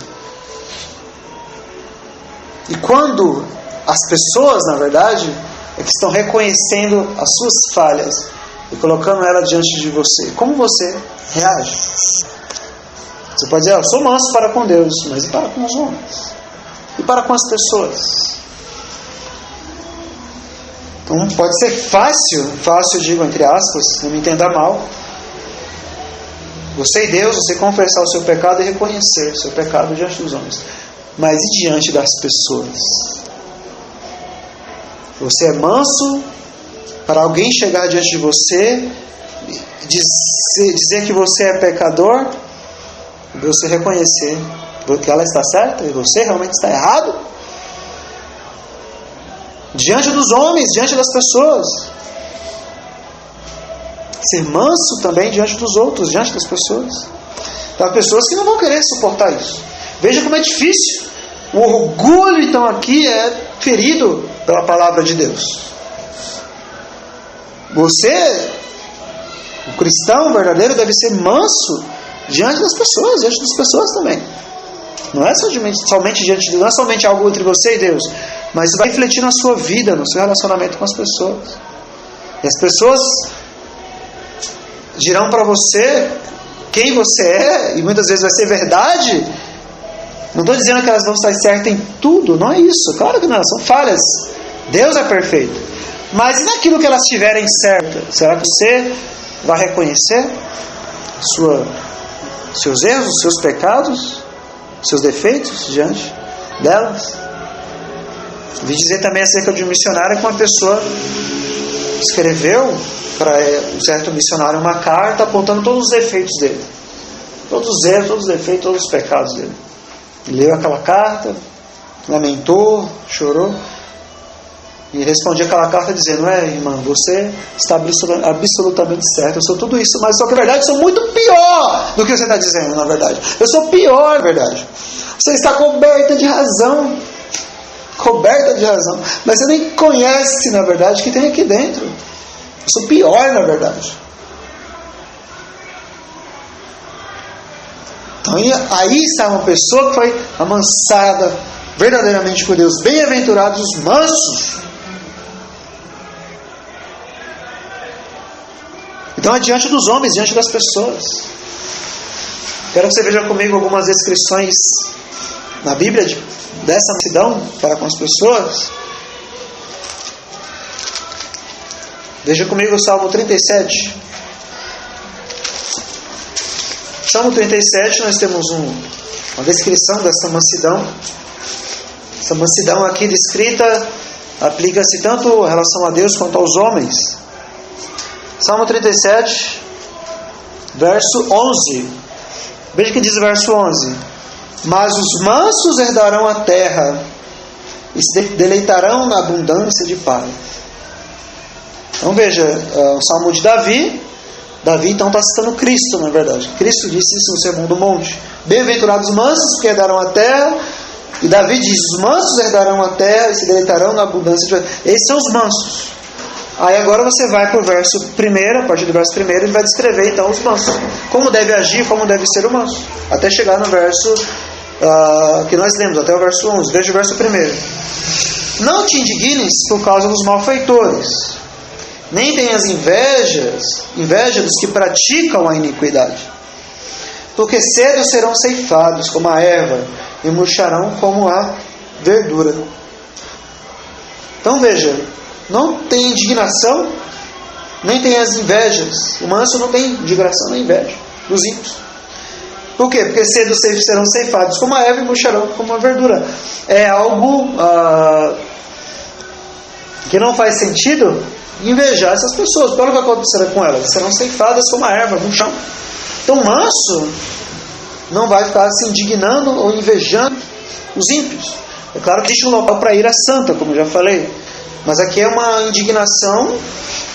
E quando as pessoas, na verdade, é que estão reconhecendo as suas falhas e colocando ela diante de você, como você reage? Você pode dizer: eu sou manso para com Deus, mas e para com os homens? E para com as pessoas? Então pode ser fácil digo entre aspas, não me entenda mal, você e Deus, você confessar o seu pecado e reconhecer o seu pecado diante dos homens. Mas e diante das pessoas? Você é manso para alguém chegar diante de você, dizer que você é pecador, e você reconhecer que ela está certa e você realmente está errado? Diante dos homens, diante das pessoas. Ser manso também diante dos outros, diante das pessoas. Então, há pessoas que não vão querer suportar isso. Veja como é difícil. O orgulho, então, aqui é ferido pela palavra de Deus. Você, o cristão verdadeiro, deve ser manso diante das pessoas também. Não é somente diante de Deus, não é somente algo entre você e Deus, mas vai refletir na sua vida, no seu relacionamento com as pessoas. E as pessoas dirão para você quem você é, e muitas vezes vai ser verdade. Não estou dizendo que elas vão estar certas em tudo, não é isso, claro que não, são falhas. Deus é perfeito. Mas e naquilo que elas tiverem certas? Será que você vai reconhecer seus erros, os seus pecados, seus defeitos diante delas? Vi dizer também acerca de um missionário que uma pessoa escreveu para um certo missionário uma carta apontando todos os defeitos dele, todos os erros, todos os defeitos, todos os pecados dele. Ele leu aquela carta, lamentou, chorou e respondia aquela carta dizendo: irmã, você está absolutamente certo, eu sou tudo isso, mas só que na verdade eu sou muito pior do que você está dizendo. Na verdade eu sou pior, na verdade você está coberta de razão, mas você nem conhece na verdade o que tem aqui dentro. Eu sou pior, na verdade. Então aí está uma pessoa que foi amansada verdadeiramente por Deus. Bem-aventurados os mansos. Então é diante dos homens, diante das pessoas. Quero que você veja comigo algumas descrições na Bíblia dessa mansidão para com as pessoas. Veja comigo o Salmo 37. Salmo 37, nós temos uma descrição dessa mansidão. Essa mansidão aqui descrita aplica-se tanto em relação a Deus quanto aos homens. Salmo 37, verso 11. Veja o que diz o verso 11. Mas os mansos herdarão a terra e se deleitarão na abundância de paz. Então veja, o Salmo de Davi. Davi então está citando Cristo, na verdade. Cristo disse isso no Sermão do Monte: bem-aventurados os mansos, que herdarão a terra. E Davi diz: os mansos herdarão a terra e se deleitarão na abundância de paz. Esses são os mansos. Aí agora você vai para o verso 1, a partir do verso 1, ele vai descrever então os mansos. Como deve agir, como deve ser o manso. Até chegar no verso que nós lemos até o verso 11. Veja o verso 1. Não te indignes por causa dos malfeitores, nem tenhas inveja dos que praticam a iniquidade, porque cedo serão ceifados como a erva e murcharão como a verdura. Então veja, não tem indignação, nem tem as invejas. O manso não tem indignação nem inveja dos ímpios. Por quê? Porque cedo serão ceifados como a erva e murcharão como a verdura. É algo que não faz sentido invejar essas pessoas. Olha o que acontecerá com elas. Serão ceifadas como a erva no chão. Então o manso não vai ficar se indignando ou invejando os ímpios. É claro que existe um local para ira santa, como eu já falei. Mas aqui é uma indignação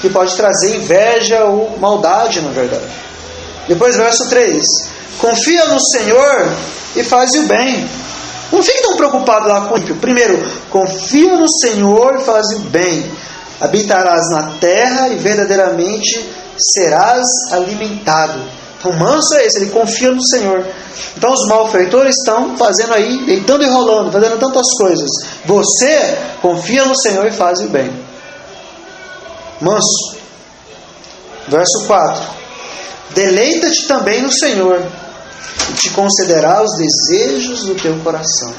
que pode trazer inveja ou maldade, na verdade. Depois, verso 3. Confia no Senhor e faz o bem. Não fique tão preocupado lá com o ímpio. Primeiro, confia no Senhor e faz o bem. Habitarás na terra e verdadeiramente serás alimentado. Então, manso é esse, ele confia no Senhor. Então, os malfeitores estão fazendo aí, deitando e rolando, fazendo tantas coisas. Você confia no Senhor e faz o bem. Manso. Verso 4. Deleita-te também no Senhor, e te concederá os desejos do teu coração.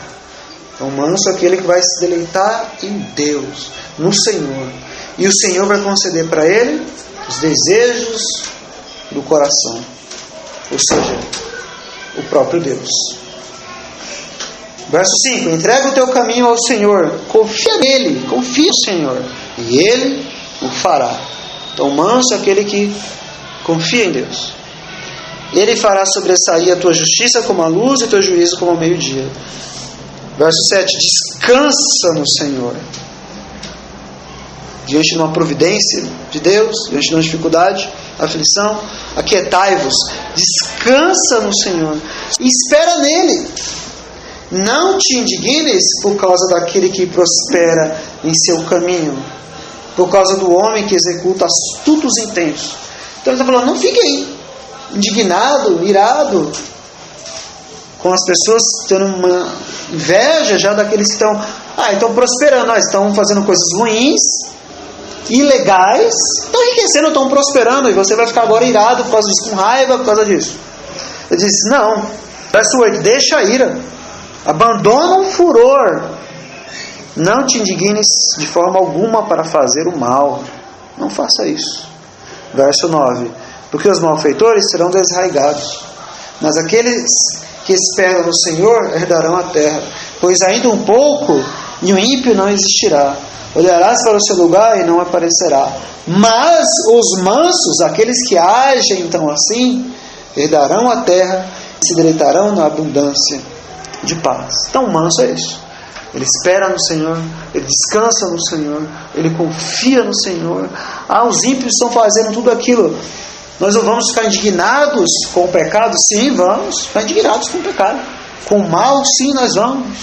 Então, manso é aquele que vai se deleitar em Deus, no Senhor. E o Senhor vai conceder para ele os desejos do coração. Ou seja, o próprio Deus. Verso 5. Entrega o teu caminho ao Senhor. Confia nele. Confia no Senhor. E ele o fará. Então, manso é aquele que confia em Deus. Ele fará sobressair a tua justiça como a luz e o teu juízo como o meio-dia. Verso 7. Descansa no Senhor. Diante de uma providência de Deus, diante de uma dificuldade, aflição, aquietai-vos, descansa no Senhor e espera nele. Não te indignes por causa daquele que prospera em seu caminho, por causa do homem que executa astutos intentos. Então ele está falando, não fique aí indignado, irado com as pessoas tendo uma inveja já daqueles que estão prosperando, estão fazendo coisas ruins, ilegais, estão enriquecendo, estão prosperando, e você vai ficar agora irado por causa disso, com raiva por causa disso. Ele disse, não. Verso 8, deixa a ira, abandona o furor, não te indignes de forma alguma para fazer o mal, não faça isso. Verso 9, porque os malfeitores serão desarraigados, mas aqueles que esperam no Senhor herdarão a terra, pois ainda um pouco e o ímpio não existirá. Olharás para o seu lugar e não aparecerá. Mas os mansos, aqueles que agem então assim, herdarão a terra e se deleitarão na abundância de paz. Então o manso é isso. Ele espera no Senhor, ele descansa no Senhor, ele confia no Senhor. Os ímpios estão fazendo tudo aquilo. Nós não vamos ficar indignados com o pecado? Sim, vamos ficar indignados com o pecado. Com o mal, sim, nós vamos.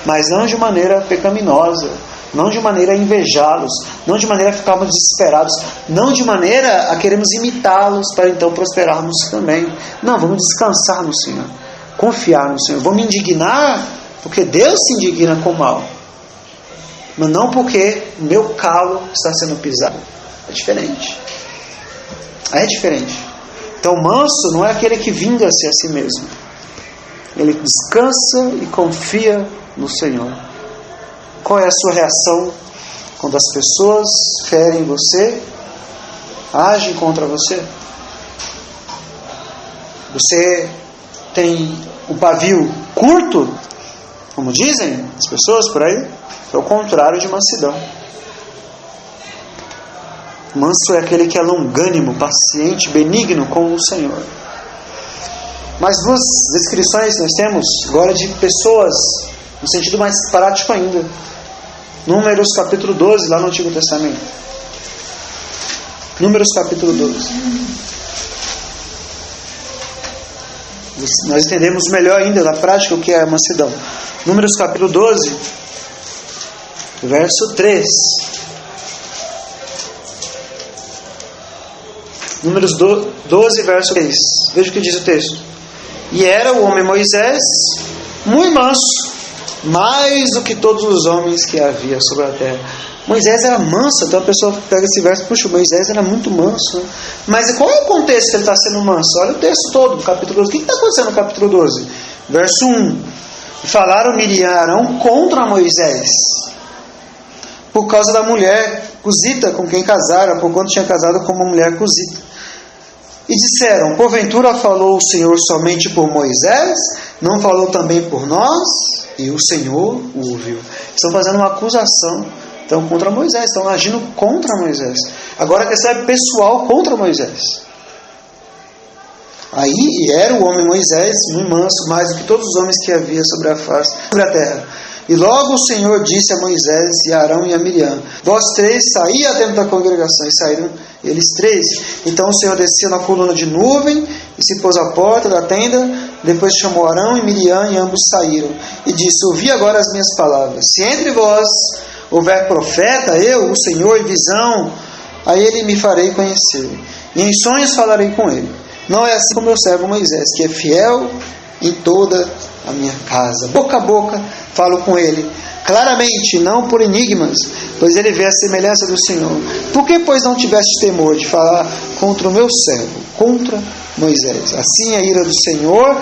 Mas não de maneira pecaminosa. Não de maneira a invejá-los, não de maneira a ficarmos desesperados, não de maneira a queremos imitá-los para então prosperarmos também. Não, vamos descansar no Senhor, confiar no Senhor. Vamos me indignar porque Deus se indigna com o mal, mas não porque o meu calo está sendo pisado. É diferente. É diferente. Então o manso não é aquele que vinga-se a si mesmo. Ele descansa e confia no Senhor. Qual é a sua reação quando as pessoas ferem você, agem contra você? Você tem um pavio curto, como dizem as pessoas por aí? É o contrário de mansidão. Manso é aquele que é longânimo, paciente, benigno com o Senhor. Mais duas descrições nós temos agora de pessoas, no sentido mais prático ainda. Números capítulo 12, lá no Antigo Testamento. Números capítulo 12. Nós entendemos melhor ainda na prática o que é a mansidão. Números capítulo 12, verso 3. Números 12, verso 3. Veja o que diz o texto. E era o homem Moisés muito manso, mais do que todos os homens que havia sobre a terra. Moisés era manso. Então a pessoa pega esse verso, puxa, Moisés era muito manso. Mas qual é o contexto que ele está sendo manso? Olha o texto todo, no capítulo 12. O que está acontecendo no capítulo 12? Verso 1. Falaram Miriam e Arão contra Moisés, por causa da mulher cusita com quem casaram, por quanto tinha casado com uma mulher cusita. E disseram, porventura falou o Senhor somente por Moisés? Não falou também por nós? E o Senhor o ouviu. Estão fazendo uma acusação, então, contra Moisés. Estão agindo contra Moisés. Agora a questão é pessoal contra Moisés. Aí era o homem Moisés muito manso, mais do que todos os homens que havia sobre a face da terra. E logo o Senhor disse a Moisés e a Arão e a Miriam, vós três saí dentro da congregação. E saíram eles três. Então o Senhor desceu na coluna de nuvem e se pôs à porta da tenda. Depois chamou Arão e Miriam e ambos saíram. E disse, ouvi agora as minhas palavras. Se entre vós houver profeta, eu, o Senhor, em visão, a ele me farei conhecer. E em sonhos falarei com ele. Não é assim como meu servo Moisés, que é fiel em toda a minha casa. Boca a boca falo com ele, claramente, não por enigmas, pois ele vê a semelhança do Senhor. Por que, pois, não tiveste temor de falar contra o meu servo, contra Moisés? Assim a ira do Senhor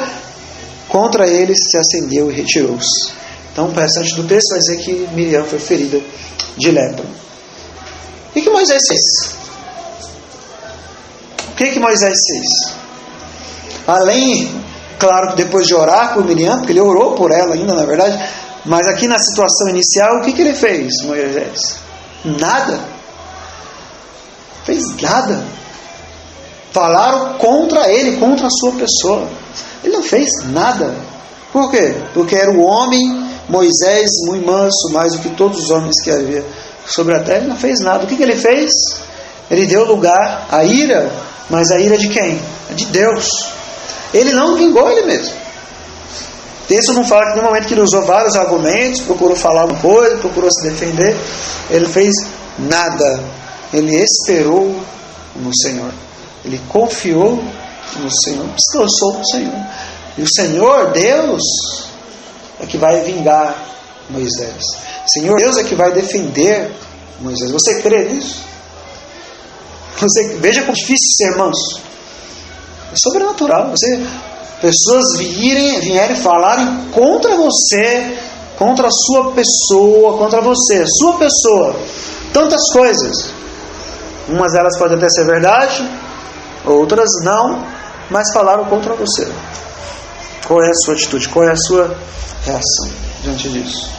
contra ele se acendeu e retirou-se. Então, o restante do texto vai dizer que Miriam foi ferida de lepra. O que Moisés fez? O que Moisés fez? Além, claro que depois de orar por Miriam, porque ele orou por ela ainda, na verdade, mas aqui na situação inicial, o que ele fez, Moisés? Nada. Fez nada. Falaram contra ele, contra a sua pessoa. Ele não fez nada. Por quê? Porque era o homem, Moisés, muito manso, mais do que todos os homens que havia sobre a terra. Ele não fez nada. O que ele fez? Ele deu lugar à ira, mas a ira de quem? De Deus. Ele não vingou ele mesmo. O texto não fala que no momento que ele usou vários argumentos, procurou falar uma coisa, procurou se defender, ele fez nada. Ele esperou no Senhor. Ele confiou no Senhor, descansou no Senhor. E o Senhor, Deus, é que vai vingar Moisés. O Senhor, Deus, é que vai defender Moisés. Você crê nisso? Veja como é difícil ser manso. É sobrenatural. Pessoas vierem falarem contra você, contra a sua pessoa, contra você, a sua pessoa. Tantas coisas. Umas delas podem até ser verdade, outras não, mas falaram contra você. Qual é a sua atitude? Qual é a sua reação diante disso?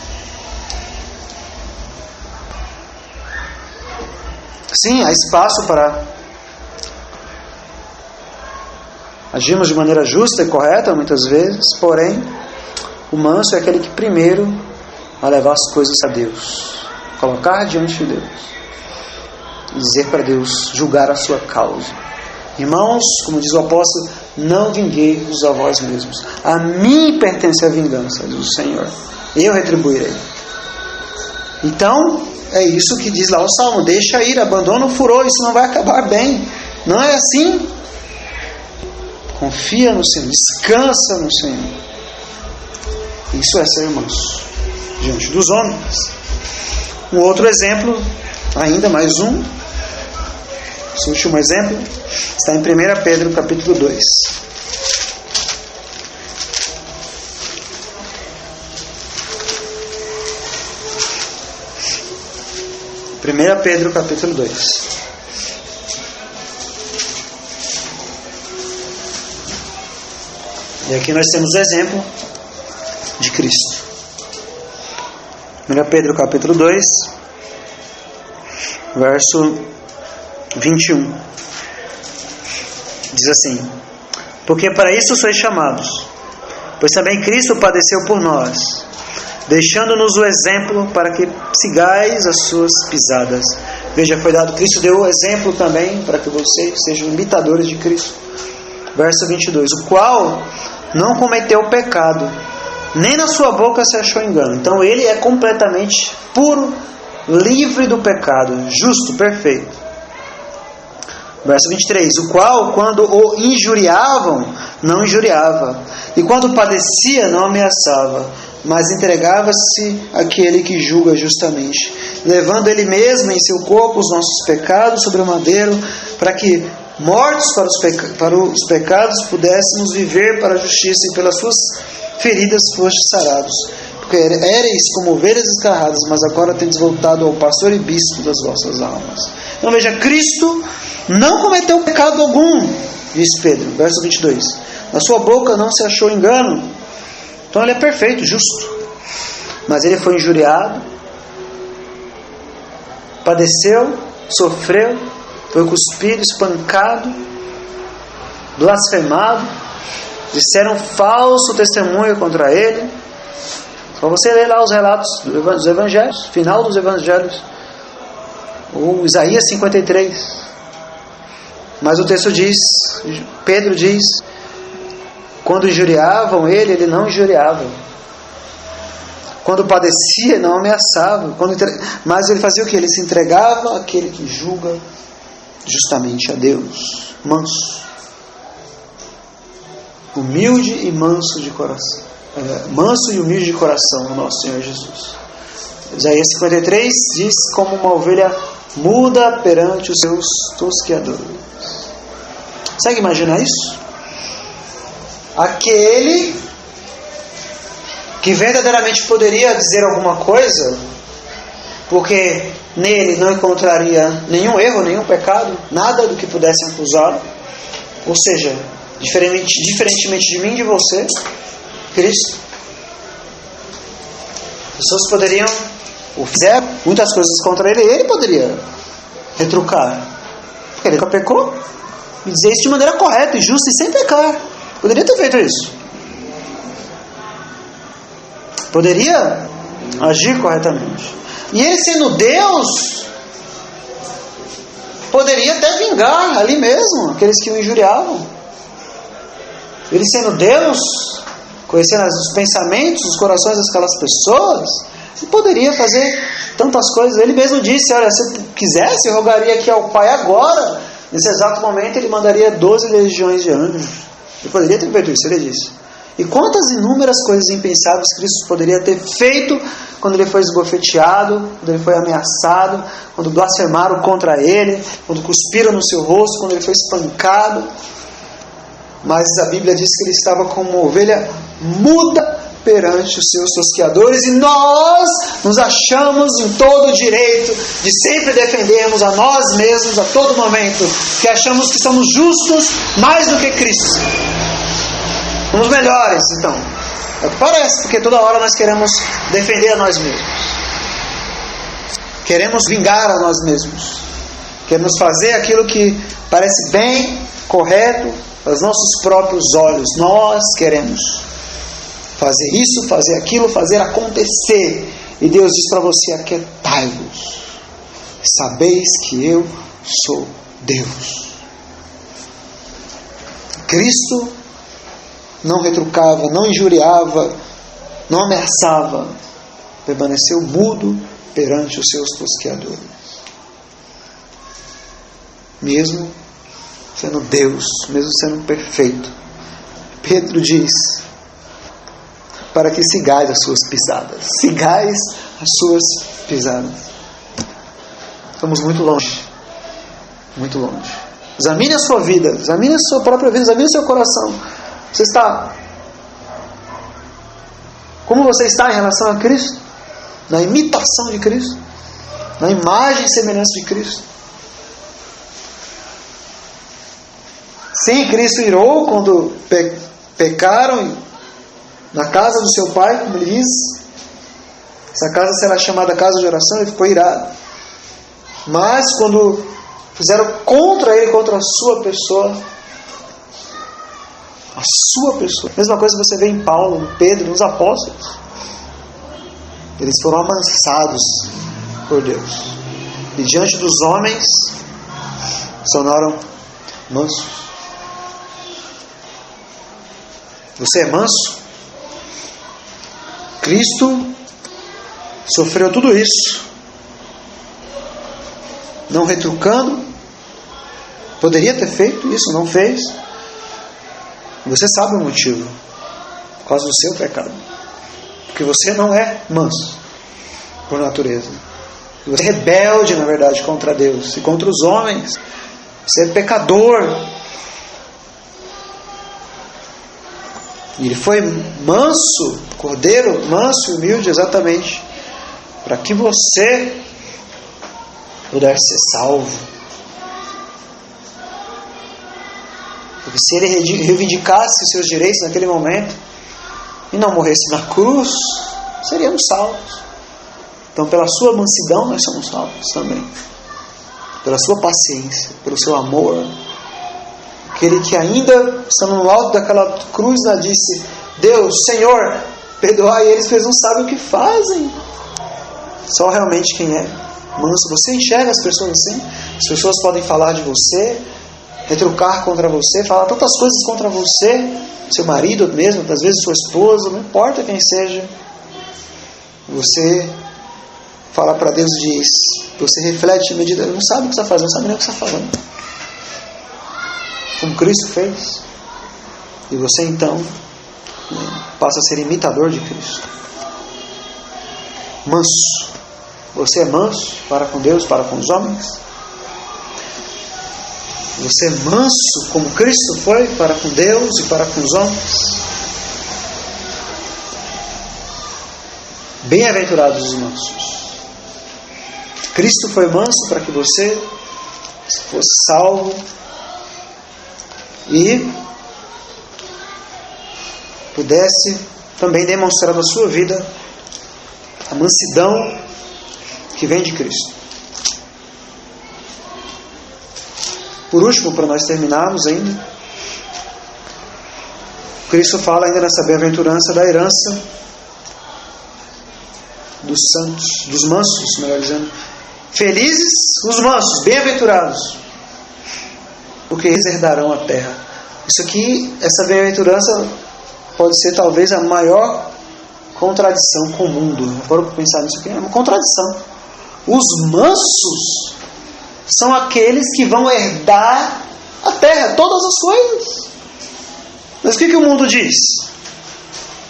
Sim, há espaço para agirmos de maneira justa e correta muitas vezes, porém o manso é aquele que primeiro vai levar as coisas a Deus, colocar diante de Deus, dizer para Deus, julgar a sua causa. Irmãos, como diz o apóstolo, não vinguei-vos a vós mesmos, a mim pertence a vingança, diz o Senhor, eu retribuirei. Então é isso que diz lá o Salmo, deixa ir, abandona o furor, isso não vai acabar bem. Não é assim? Confia no Senhor, descansa no Senhor. Isso é ser manso diante dos homens. Um outro exemplo, ainda mais um, esse último exemplo, está em 1 Pedro capítulo 2. 1 Pedro capítulo 2. E aqui nós temos o exemplo de Cristo. 1 Pedro capítulo 2, verso 21. Diz assim: porque para isso sois chamados, pois também Cristo padeceu por nós, deixando-nos o exemplo para que sigais as suas pisadas. Veja, foi dado, Cristo deu o exemplo também para que vocês sejam imitadores de Cristo. Verso 22, o qual não cometeu pecado, nem na sua boca se achou engano. Então ele é completamente puro, livre do pecado, justo, perfeito. Verso 23, o qual, quando o injuriavam, não injuriava, e quando padecia, não ameaçava, mas entregava-se àquele que julga justamente, levando ele mesmo em seu corpo os nossos pecados sobre o madeiro, para que, mortos para os pecados, pudéssemos viver para a justiça, e pelas suas feridas fostes sarados. Porque éreis como ovelhas escarradas, mas agora tendes voltado ao pastor e bispo das vossas almas. Então veja, Cristo não cometeu pecado algum, diz Pedro, verso 22. Na sua boca não se achou engano. Então ele é perfeito, justo. Mas ele foi injuriado, padeceu, sofreu, foi cuspido, espancado, blasfemado, disseram falso testemunho contra ele. Só você ler lá os relatos dos evangelhos, final dos evangelhos, ou Isaías 53. Mas o texto diz, Pedro diz, quando injuriavam ele, ele não injuriava. Quando padecia, não ameaçava. Mas ele fazia o que? Ele se entregava àquele que julga justamente a Deus. Manso. Humilde e manso de coração. Manso e humilde de coração, o nosso Senhor Jesus. Isaías 53 diz como uma ovelha muda perante os seus tosqueadores. Consegue imaginar isso? Aquele que verdadeiramente poderia dizer alguma coisa, porque nele não encontraria nenhum erro, nenhum pecado, nada do que pudesse acusá-lo. Ou seja, diferentemente de mim e de você, Cristo. Pessoas poderiam, ou fizeram muitas coisas contra ele, e ele poderia retrucar, porque ele nunca pecou, e dizer isso de maneira correta e justa e sem pecar. Poderia ter feito isso. Poderia agir corretamente. E ele, sendo Deus, poderia até vingar ali mesmo aqueles que o injuriavam. Ele, sendo Deus, conhecendo os pensamentos, os corações daquelas pessoas, ele poderia fazer tantas coisas. Ele mesmo disse, olha, se eu quisesse, eu rogaria aqui ao Pai agora. Nesse exato momento ele mandaria 12 legiões de anjos. Ele poderia ter feito isso, ele disse. E quantas inúmeras coisas impensáveis Cristo poderia ter feito quando ele foi esbofeteado, quando ele foi ameaçado, quando blasfemaram contra ele, quando cuspiram no seu rosto, quando ele foi espancado. Mas a Bíblia diz que ele estava como uma ovelha muda perante os seus tosqueadores, e nós nos achamos em todo o direito de sempre defendermos a nós mesmos a todo momento, que achamos que somos justos mais do que Cristo. Somos melhores, então. É o que parece, porque toda hora nós queremos defender a nós mesmos. Queremos vingar a nós mesmos. Queremos fazer aquilo que parece bem, correto, aos nossos próprios olhos. Nós queremos fazer isso, fazer aquilo, fazer acontecer. E Deus diz para você: aquietai-vos, sabeis que eu sou Deus. Cristo não retrucava, não injuriava, não ameaçava, permaneceu mudo perante os seus tosqueadores, mesmo sendo Deus, mesmo sendo perfeito. Pedro diz: para que sigais as suas pisadas. Sigais as suas pisadas. Estamos muito longe. Muito longe. Examine a sua vida. Examine a sua própria vida. Examine o seu coração. Você está... Como você está em relação a Cristo? Na imitação de Cristo? Na imagem e semelhança de Cristo? Sim, Cristo irou quando pecaram na casa do seu pai, como ele diz. Essa casa será chamada casa de oração. Ele ficou irado. Mas quando fizeram contra ele, contra a sua pessoa, mesma coisa você vê em Paulo, em Pedro, nos apóstolos. Eles foram amansados por Deus, e diante dos homens se tornaram mansos. Você é manso? Cristo sofreu tudo isso, não retrucando. Poderia ter feito isso, não fez. Você sabe o motivo. Por causa do seu pecado. Porque você não é manso por natureza. Você é rebelde, na verdade, contra Deus e contra os homens. Você é pecador. E ele foi manso, cordeiro, manso e humilde, exatamente para que você pudesse ser salvo. Porque se ele reivindicasse os seus direitos naquele momento e não morresse na cruz, seríamos salvos. Então, pela sua mansidão, nós somos salvos também. Pela sua paciência, pelo seu amor. Aquele que ainda, estando no alto daquela cruz, disse: Deus, Senhor, perdoai eles, porque eles não sabem o que fazem. Só realmente quem é manso. Você enxerga as pessoas assim? As pessoas podem falar de você, retrucar contra você, falar tantas coisas contra você, seu marido mesmo, às vezes sua esposa, não importa quem seja. Você fala para Deus e diz, você reflete em medida, não sabe o que está fazendo, não sabe nem o que está falando. Como Cristo fez. E você então passa a ser imitador de Cristo. Manso. Você é manso para com Deus, para com os homens? Você é manso como Cristo foi para com Deus e para com os homens? Bem-aventurados os mansos. Cristo foi manso para que você fosse salvo e pudesse também demonstrar na sua vida a mansidão que vem de Cristo. Por último, para nós terminarmos ainda, Cristo fala ainda nessa bem-aventurança da herança dos santos, dos mansos, melhor dizendo. Felizes os mansos, bem-aventurados, porque eles herdarão a terra. Isso aqui, essa bem-aventurança pode ser talvez a maior contradição com o mundo. Agora para pensar nisso aqui, é uma contradição. Os mansos são aqueles que vão herdar a terra, todas as coisas. Mas o que o mundo diz?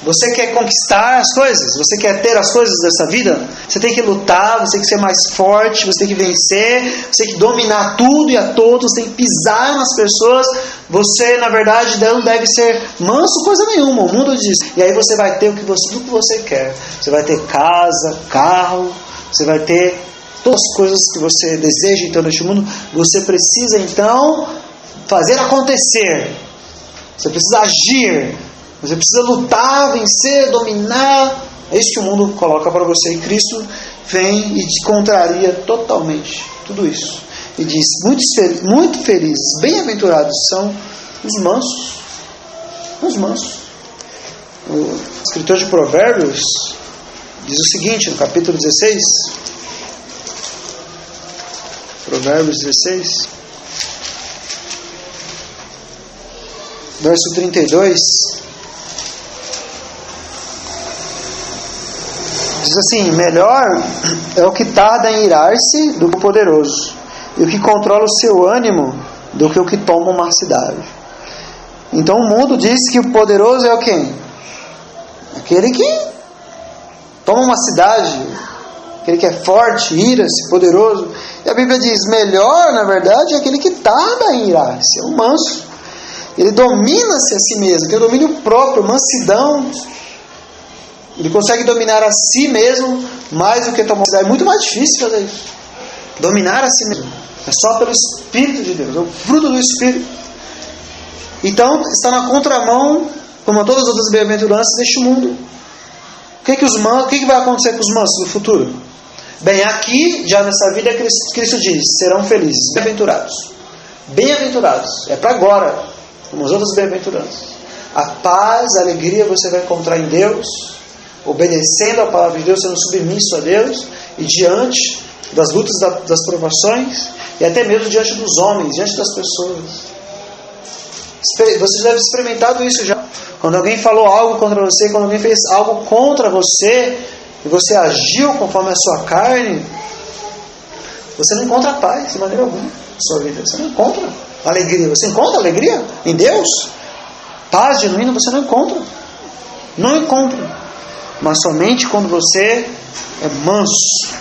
Você quer conquistar as coisas? Você quer ter as coisas dessa vida? Você tem que lutar, você tem que ser mais forte, você tem que vencer, você tem que dominar tudo e a todos, você tem que pisar nas pessoas. Você, na verdade, não deve ser manso coisa nenhuma. O mundo diz. E aí você vai ter tudo o que você quer. Você vai ter casa, carro, você vai ter todas as coisas que você deseja então neste mundo. Você precisa então fazer acontecer. Você precisa agir. Você precisa lutar, vencer, dominar. É isso que o mundo coloca para você. E Cristo vem e te contraria totalmente tudo isso. E diz, muito felizes, bem-aventurados são os mansos. Os mansos. O escritor de Provérbios diz o seguinte, no capítulo 16. Provérbios 16. Verso 32. Diz assim, melhor é o que tarda em irar-se do que o poderoso, e o que controla o seu ânimo do que o que toma uma cidade. Então o mundo diz que o poderoso é o quem? Aquele que toma uma cidade, aquele que é forte, ira-se, poderoso. E a Bíblia diz, melhor na verdade é aquele que tarda em irar-se, é o manso. Ele domina-se a si mesmo, que é o domínio próprio, mansidão. Ele consegue dominar a si mesmo mais do que tomar uma cidade. É muito mais difícil fazer isso. Dominar a si mesmo. É só pelo Espírito de Deus. É o fruto do Espírito. Então, está na contramão, como todas as outras bem-aventuranças deste mundo. O que vai acontecer com os mansos no futuro? Bem, aqui, já nessa vida, Cristo diz, serão felizes, bem-aventurados. Bem-aventurados. É para agora, como as outras bem-aventuranças. A paz, a alegria você vai encontrar em Deus, obedecendo a palavra de Deus, sendo submisso a Deus, e diante das lutas, das provações, e até mesmo diante dos homens, diante das pessoas. Você deve ter experimentado isso já. Quando alguém falou algo contra você, quando alguém fez algo contra você, e você agiu conforme a sua carne, você não encontra paz de maneira alguma na sua vida. Você não encontra alegria. Você encontra alegria em Deus? Paz genuína você não encontra. Não encontra. Mas somente quando você é manso.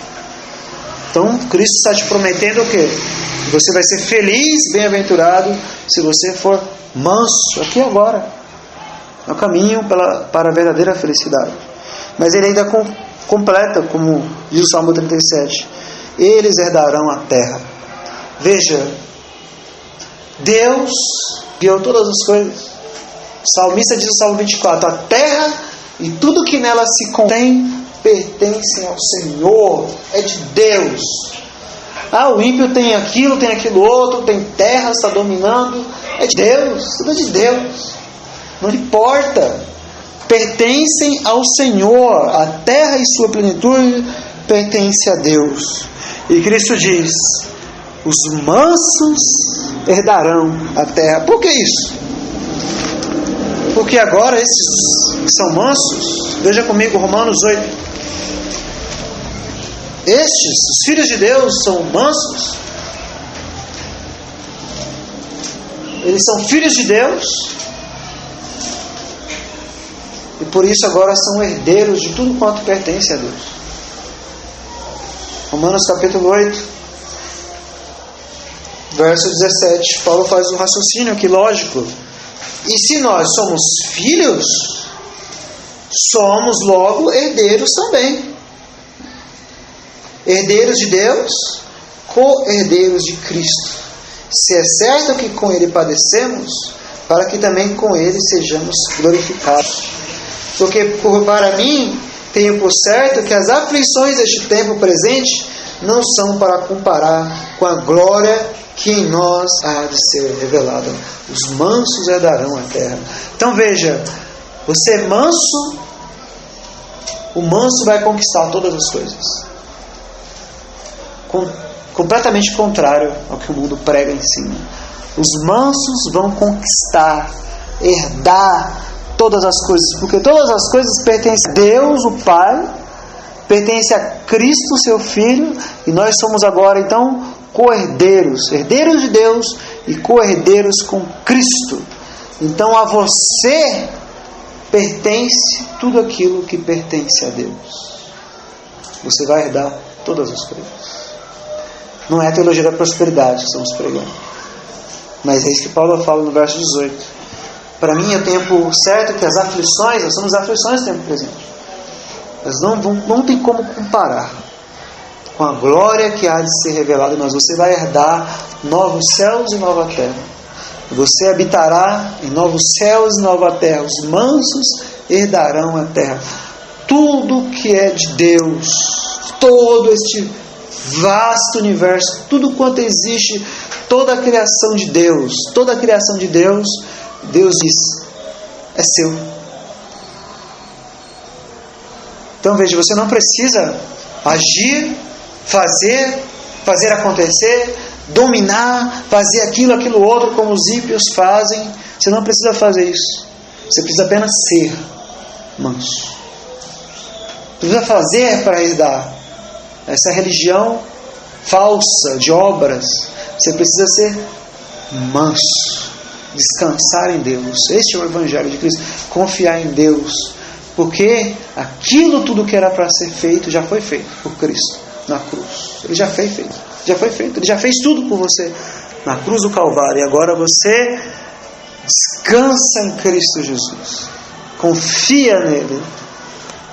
Então, Cristo está te prometendo o quê? Que você vai ser feliz, bem-aventurado, se você for manso, aqui e agora. É o caminho para a verdadeira felicidade. Mas ele ainda completa, como diz o Salmo 37. Eles herdarão a terra. Veja, Deus criou todas as coisas. O salmista diz no Salmo 24: a terra e tudo que nela se contém pertencem ao Senhor, é de Deus. O ímpio tem aquilo outro, tem terra, está dominando, é de Deus, tudo é de Deus. Não importa, pertencem ao Senhor, a terra e sua plenitude pertence a Deus. E Cristo diz: os mansos herdarão a terra. Por que isso? Porque agora esses que são mansos, veja comigo Romanos 8. Os filhos de Deus, são mansos. Eles são filhos de Deus. E por isso agora são herdeiros de tudo quanto pertence a Deus. Romanos capítulo 8, verso 17. Paulo faz um raciocínio aqui lógico. E se nós somos filhos, somos logo herdeiros também. Herdeiros de Deus, co-herdeiros de Cristo. Se é certo que com Ele padecemos, para que também com Ele sejamos glorificados. Porque para mim, tenho por certo que as aflições deste tempo presente não são para comparar com a glória que em nós há de ser revelada. Os mansos herdarão a terra. Então veja, você é manso, o manso vai conquistar todas as coisas. Completamente contrário ao que o mundo prega e ensina. Os mansos vão conquistar, herdar todas as coisas, porque todas as coisas pertencem a Deus, o Pai, pertence a Cristo, seu Filho, e nós somos agora então co-herdeiros, herdeiros de Deus e co-herdeiros com Cristo. Então a você pertence tudo aquilo que pertence a Deus. Você vai herdar todas as coisas. Não é a teologia da prosperidade que estamos pregando, mas é isso que Paulo fala no verso 18. Para mim é o tempo certo que as aflições, nós somos aflições no tempo presente, mas não tem como comparar com a glória que há de ser revelada em nós. Você vai herdar novos céus e nova terra. Você habitará em novos céus e nova terra. Os mansos herdarão a terra. Tudo que é de Deus, todo este vasto universo, tudo quanto existe, toda a criação de Deus, Deus diz, é seu. Então veja, você não precisa agir, fazer acontecer, dominar, fazer aquilo outro como os ímpios fazem. Você não precisa fazer isso. Você precisa apenas ser manso. Precisa fazer para herdar. Essa religião falsa de obras. Você precisa ser manso, descansar em Deus. Este é o Evangelho de Cristo. Confiar em Deus, porque aquilo tudo que era para ser feito já foi feito por Cristo na cruz. Ele já foi feito. Ele já fez tudo por você na cruz do Calvário. E agora você descansa em Cristo Jesus. Confia nele.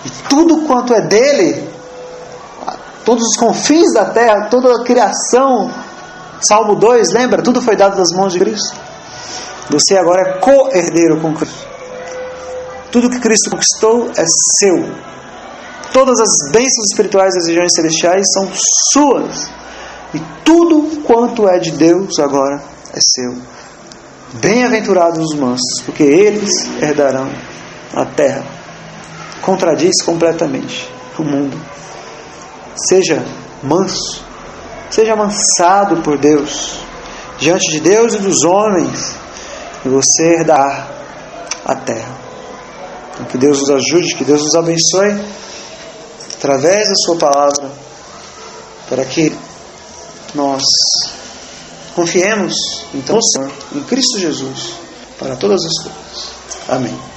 E tudo quanto é dele, todos os confins da terra, toda a criação, Salmo 2, lembra? Tudo foi dado das mãos de Cristo. Você agora é co-herdeiro com Cristo. Tudo que Cristo conquistou é seu. Todas as bênçãos espirituais das regiões celestiais são suas. E tudo quanto é de Deus agora é seu. Bem-aventurados os mansos, porque eles herdarão a terra. Contradiz completamente o mundo. Seja manso, seja amansado por Deus, diante de Deus e dos homens, e você herdará a terra. Então, que Deus nos ajude, que Deus nos abençoe através da sua palavra, para que nós confiemos então no Senhor, em Cristo Jesus, para todas as coisas. Amém.